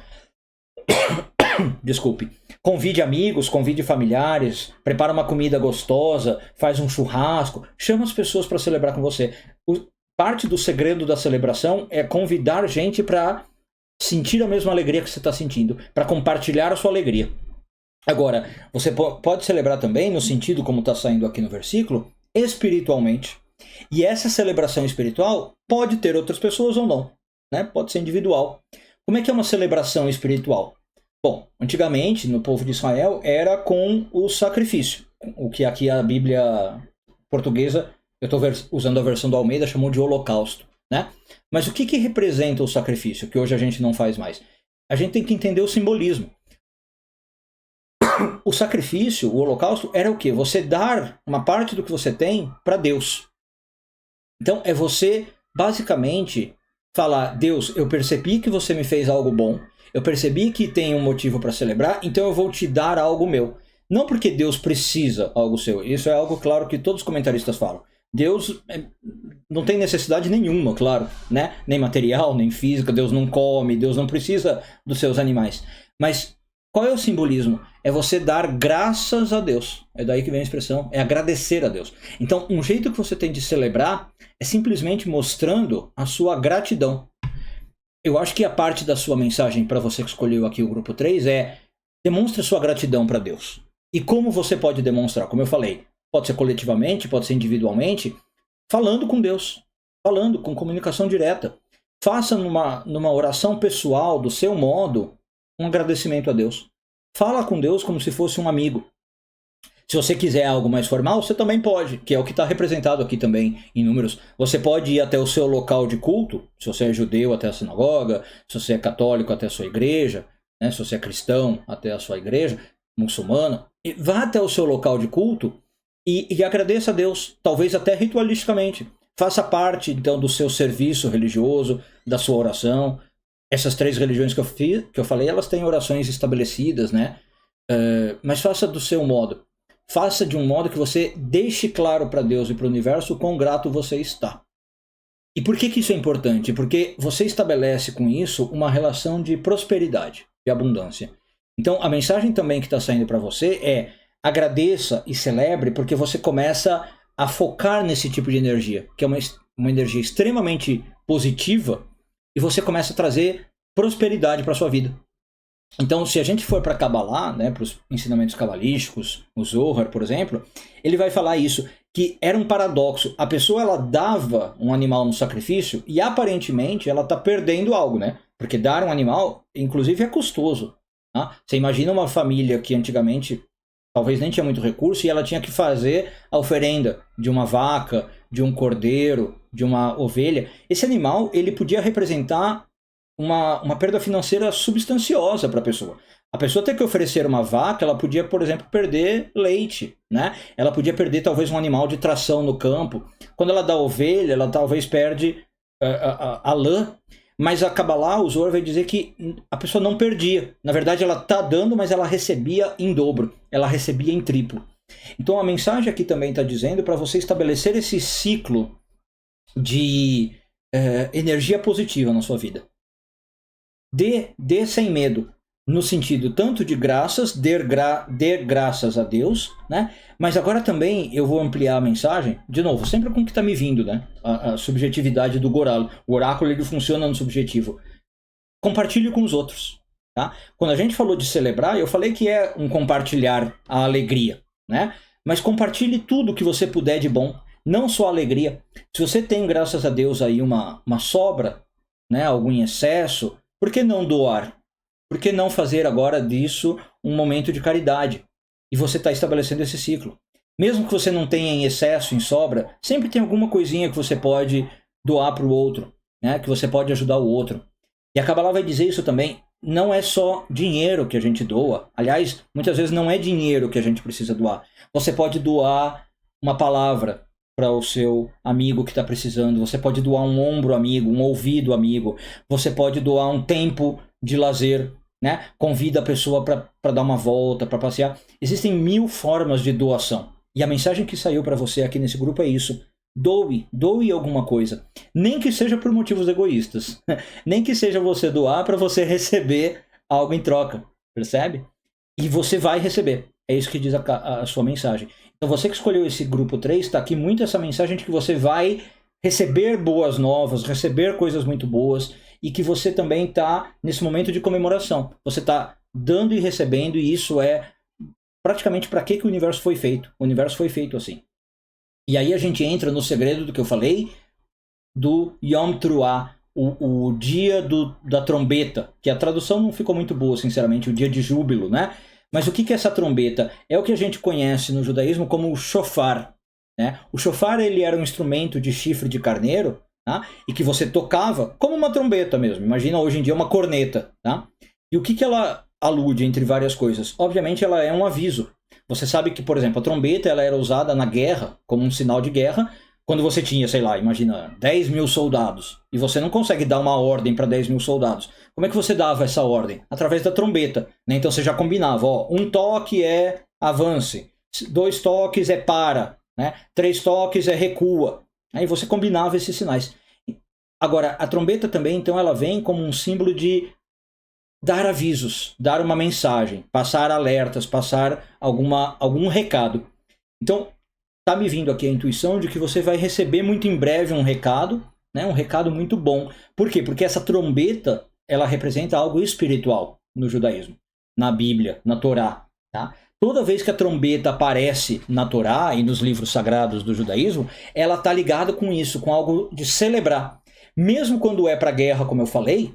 Desculpe. Convide amigos, convide familiares, prepara uma comida gostosa, faz um churrasco, chama as pessoas para celebrar com você. Parte do segredo da celebração é convidar gente para sentir a mesma alegria que você está sentindo, para compartilhar a sua alegria. Agora, você pode celebrar também, no sentido como está saindo aqui no versículo, espiritualmente. E essa celebração espiritual pode ter outras pessoas ou não, né? Pode ser individual. Como é que é uma celebração espiritual? Bom, antigamente, no povo de Israel, era com o sacrifício. O que aqui a Bíblia portuguesa, eu estou usando a versão do Almeida, chamou de holocausto, né? Mas o que representa o sacrifício, que hoje a gente não faz mais? A gente tem que entender o simbolismo. O sacrifício, o holocausto, era o quê? Você dar uma parte do que você tem para Deus. Então, é você, basicamente, falar: Deus, eu percebi que você me fez algo bom, eu percebi que tem um motivo para celebrar, então eu vou te dar algo meu. Não porque Deus precisa algo seu. Isso é algo, claro, que todos os comentaristas falam. Deus não tem necessidade nenhuma, claro, né? Nem material, nem física. Deus não come, Deus não precisa dos seus animais. Mas qual é o simbolismo? É você dar graças a Deus. É daí que vem a expressão, é agradecer a Deus. Então, um jeito que você tem de celebrar é simplesmente mostrando a sua gratidão. Eu acho que a parte da sua mensagem, para você que escolheu aqui o grupo 3, é: demonstre sua gratidão para Deus. E como você pode demonstrar? Como eu falei, pode ser coletivamente, pode ser individualmente, falando com Deus, falando com comunicação direta. Faça numa oração pessoal, do seu modo, um agradecimento a Deus. Fala com Deus como se fosse um amigo. Se você quiser algo mais formal, você também pode, que é o que está representado aqui também em Números. Você pode ir até o seu local de culto, se você é judeu, até a sinagoga, se você é católico, até a sua igreja, né? Se você é cristão, até a sua igreja, muçulmana. Vá até o seu local de culto e agradeça a Deus, talvez até ritualisticamente. Faça parte, então, do seu serviço religioso, da sua oração. Essas 3 religiões que eu falei, elas têm orações estabelecidas, né? Mas faça do seu modo. Faça de um modo que você deixe claro para Deus e para o universo o quão grato você está. E por que isso é importante? Porque você estabelece com isso uma relação de prosperidade, de abundância. Então, a mensagem também que está saindo para você é: agradeça e celebre, porque você começa a focar nesse tipo de energia, que é uma energia extremamente positiva, e você começa a trazer prosperidade para a sua vida. Então, se a gente for para Kabbalah, né, para os ensinamentos cabalísticos, o Zohar, por exemplo, ele vai falar isso, que era um paradoxo. A pessoa, ela dava um animal no sacrifício e aparentemente ela está perdendo algo, né? Porque dar um animal, inclusive, é custoso. Tá? Você imagina uma família que antigamente talvez nem tinha muito recurso e ela tinha que fazer a oferenda de uma vaca, de um cordeiro, de uma ovelha. Esse animal, ele podia representar uma perda financeira substanciosa para a pessoa. A pessoa ter que oferecer uma vaca, ela podia, por exemplo, perder leite, né? Ela podia perder talvez um animal de tração no campo. Quando ela dá ovelha, ela talvez perde a lã. Mas a Kabbalah, o Zohar vai dizer que a pessoa não perdia. Na verdade, ela está dando, mas ela recebia em dobro. Ela recebia em triplo. Então a mensagem aqui também está dizendo para você estabelecer esse ciclo de energia positiva na sua vida. Dê sem medo, no sentido tanto de graças, dê graças a Deus, né? Mas agora também eu vou ampliar a mensagem, de novo, sempre com o que está me vindo, né? A subjetividade do Goralo. O oráculo, ele funciona no subjetivo. Compartilhe com os outros, tá? Quando a gente falou de celebrar, eu falei que é um compartilhar a alegria, né? Mas compartilhe tudo que você puder de bom, não só a alegria. Se você tem, graças a Deus, aí uma sobra, né? Algum excesso, por que não doar? Por que não fazer agora disso um momento de caridade? E você está estabelecendo esse ciclo. Mesmo que você não tenha em excesso, em sobra, sempre tem alguma coisinha que você pode doar para o outro, né? Que você pode ajudar o outro. E a Kabbalah vai dizer isso também. Não é só dinheiro que a gente doa. Aliás, muitas vezes não é dinheiro que a gente precisa doar. Você pode doar uma palavra para o seu amigo que está precisando. Você pode doar um ombro amigo, um ouvido amigo. Você pode doar um tempo de lazer, né? Convida a pessoa para dar uma volta, para passear. Existem 1000 formas de doação. E a mensagem que saiu para você aqui nesse grupo é isso. Doe alguma coisa. Nem que seja por motivos egoístas. Nem que seja você doar para você receber algo em troca. Percebe? E você vai receber. É isso que diz a sua mensagem. Então você que escolheu esse grupo 3, está aqui muito essa mensagem de que você vai receber boas novas, receber coisas muito boas. e que você também está nesse momento de comemoração. Você está dando e recebendo, e isso é praticamente para que o universo foi feito. O universo foi feito assim. E aí a gente entra no segredo do que eu falei, do Yom Teruah, o dia da trombeta, que a tradução não ficou muito boa, sinceramente, o dia de júbilo, né? Mas o que é essa trombeta? É o que a gente conhece no judaísmo como o shofar, né? O shofar, ele era um instrumento de chifre de carneiro, tá? E que você tocava como uma trombeta mesmo. Imagina hoje em dia uma corneta, tá? E o que ela alude entre várias coisas? Obviamente ela é um aviso. Você sabe que, por exemplo, a trombeta ela era usada na guerra como um sinal de guerra, quando você tinha, sei lá, imagina, 10 mil soldados, e você não consegue dar uma ordem para 10 mil soldados. Como é que você dava essa ordem? Através da trombeta, né? Então você já combinava, ó, um toque é avance, 2 toques é para, né? 3 toques é recua. Aí você combinava esses sinais. Agora, a trombeta também, então, ela vem como um símbolo de dar avisos, dar uma mensagem, passar alertas, passar algum recado. Então, tá me vindo aqui a intuição de que você vai receber muito em breve um recado, né? Um recado muito bom. Por quê? Porque essa trombeta, ela representa algo espiritual no judaísmo, na Bíblia, na Torá, tá? Toda vez que a trombeta aparece na Torá e nos livros sagrados do judaísmo, ela tá ligada com isso, com algo de celebrar. Mesmo quando é para guerra, como eu falei,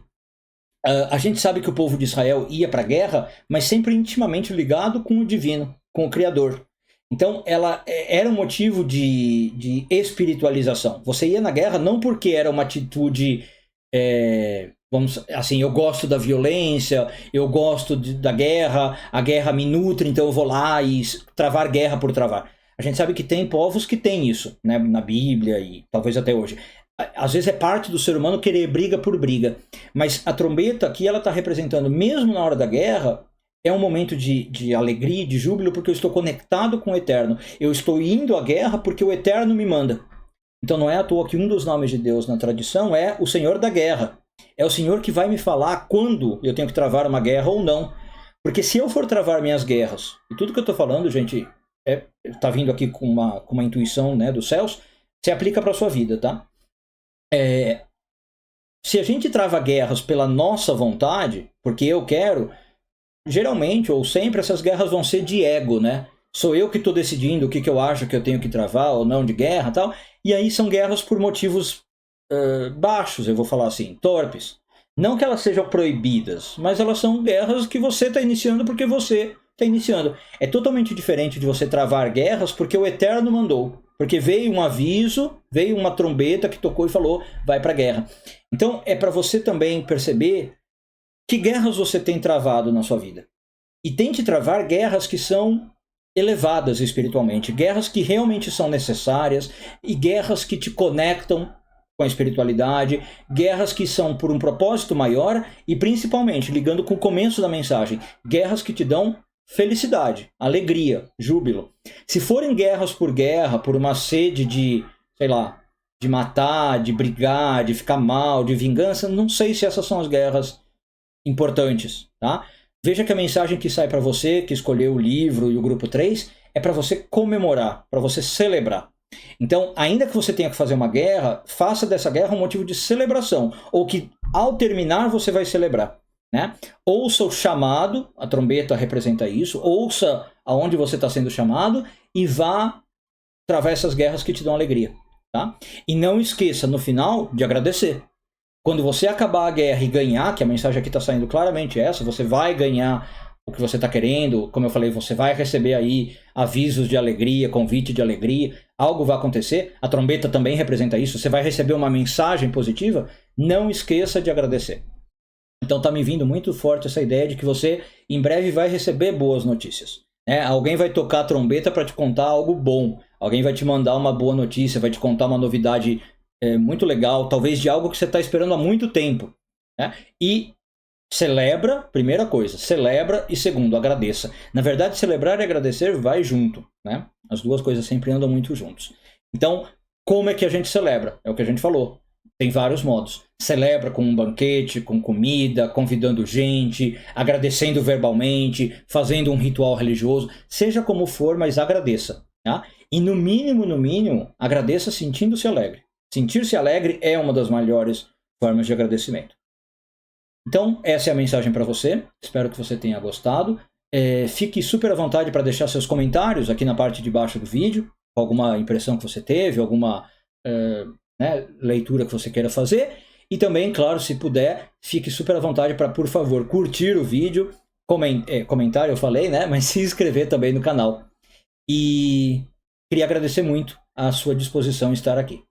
a gente sabe que o povo de Israel ia para a guerra, mas sempre intimamente ligado com o divino, com o Criador. Então, ela era um motivo de espiritualização. Você ia na guerra não porque era uma atitude, vamos assim, eu gosto da violência, eu gosto da guerra, a guerra me nutre, então eu vou lá e travar guerra por travar. A gente sabe que tem povos que têm isso, né, na Bíblia e talvez até hoje. Às vezes é parte do ser humano querer briga por briga. Mas a trombeta aqui, ela está representando, mesmo na hora da guerra, é um momento de alegria, de júbilo, porque eu estou conectado com o Eterno. Eu estou indo à guerra porque o Eterno me manda. Então não é à toa que um dos nomes de Deus na tradição é o Senhor da Guerra. É o Senhor que vai me falar quando eu tenho que travar uma guerra ou não. Porque se eu for travar minhas guerras, e tudo que eu estou falando, gente, está vindo aqui com uma intuição, né, dos céus, se aplica para a sua vida, tá? Se a gente trava guerras pela nossa vontade, porque eu quero, geralmente ou sempre essas guerras vão ser de ego, né? Sou eu que estou decidindo o que eu acho que eu tenho que travar ou não de guerra e tal. E aí são guerras por motivos baixos, eu vou falar assim, torpes. Não que elas sejam proibidas, mas elas são guerras que você está iniciando porque você está iniciando. É totalmente diferente de você travar guerras porque o Eterno mandou. Porque veio um aviso, veio uma trombeta que tocou e falou, vai para a guerra. Então é para você também perceber que guerras você tem travado na sua vida. E tente travar guerras que são elevadas espiritualmente, guerras que realmente são necessárias e guerras que te conectam com a espiritualidade, guerras que são por um propósito maior e principalmente, ligando com o começo da mensagem, guerras que te dão felicidade, alegria, júbilo. Se forem guerras por guerra, por uma sede de, sei lá, de matar, de brigar, de ficar mal, de vingança, não sei se essas são as guerras importantes, tá? Veja que a mensagem que sai para você, que escolheu o livro e o grupo 3, é para você comemorar, para você celebrar. Então, ainda que você tenha que fazer uma guerra, faça dessa guerra um motivo de celebração, ou que ao terminar você vai celebrar. Né? Ouça o chamado, a trombeta representa isso, ouça aonde você está sendo chamado e vá travar essas guerras que te dão alegria. Tá? E não esqueça, no final, de agradecer. Quando você acabar a guerra e ganhar, que a mensagem aqui está saindo claramente essa, você vai ganhar o que você está querendo, como eu falei, você vai receber aí avisos de alegria, convite de alegria, algo vai acontecer, a trombeta também representa isso, você vai receber uma mensagem positiva, não esqueça de agradecer. Então está me vindo muito forte essa ideia de que você em breve vai receber boas notícias. Né? Alguém vai tocar a trombeta para te contar algo bom. Alguém vai te mandar uma boa notícia, vai te contar uma novidade muito legal, talvez de algo que você está esperando há muito tempo. Né? E celebra, primeira coisa, celebra e segundo, agradeça. Na verdade, celebrar e agradecer vai junto. Né? As duas coisas sempre andam muito juntos. Então, como é que a gente celebra? É o que a gente falou. Tem vários modos. Celebra com um banquete, com comida, convidando gente, agradecendo verbalmente, fazendo um ritual religioso. Seja como for, mas agradeça. Tá? E no mínimo, agradeça sentindo-se alegre. Sentir-se alegre é uma das melhores formas de agradecimento. Então, essa é a mensagem para você. Espero que você tenha gostado. Fique super à vontade para deixar seus comentários aqui na parte de baixo do vídeo, alguma impressão que você teve, alguma leitura que você queira fazer. E também, claro, se puder, fique super à vontade para, por favor, curtir o vídeo, comentar, eu falei, né? Mas se inscrever também no canal. E queria agradecer muito a sua disposição em estar aqui.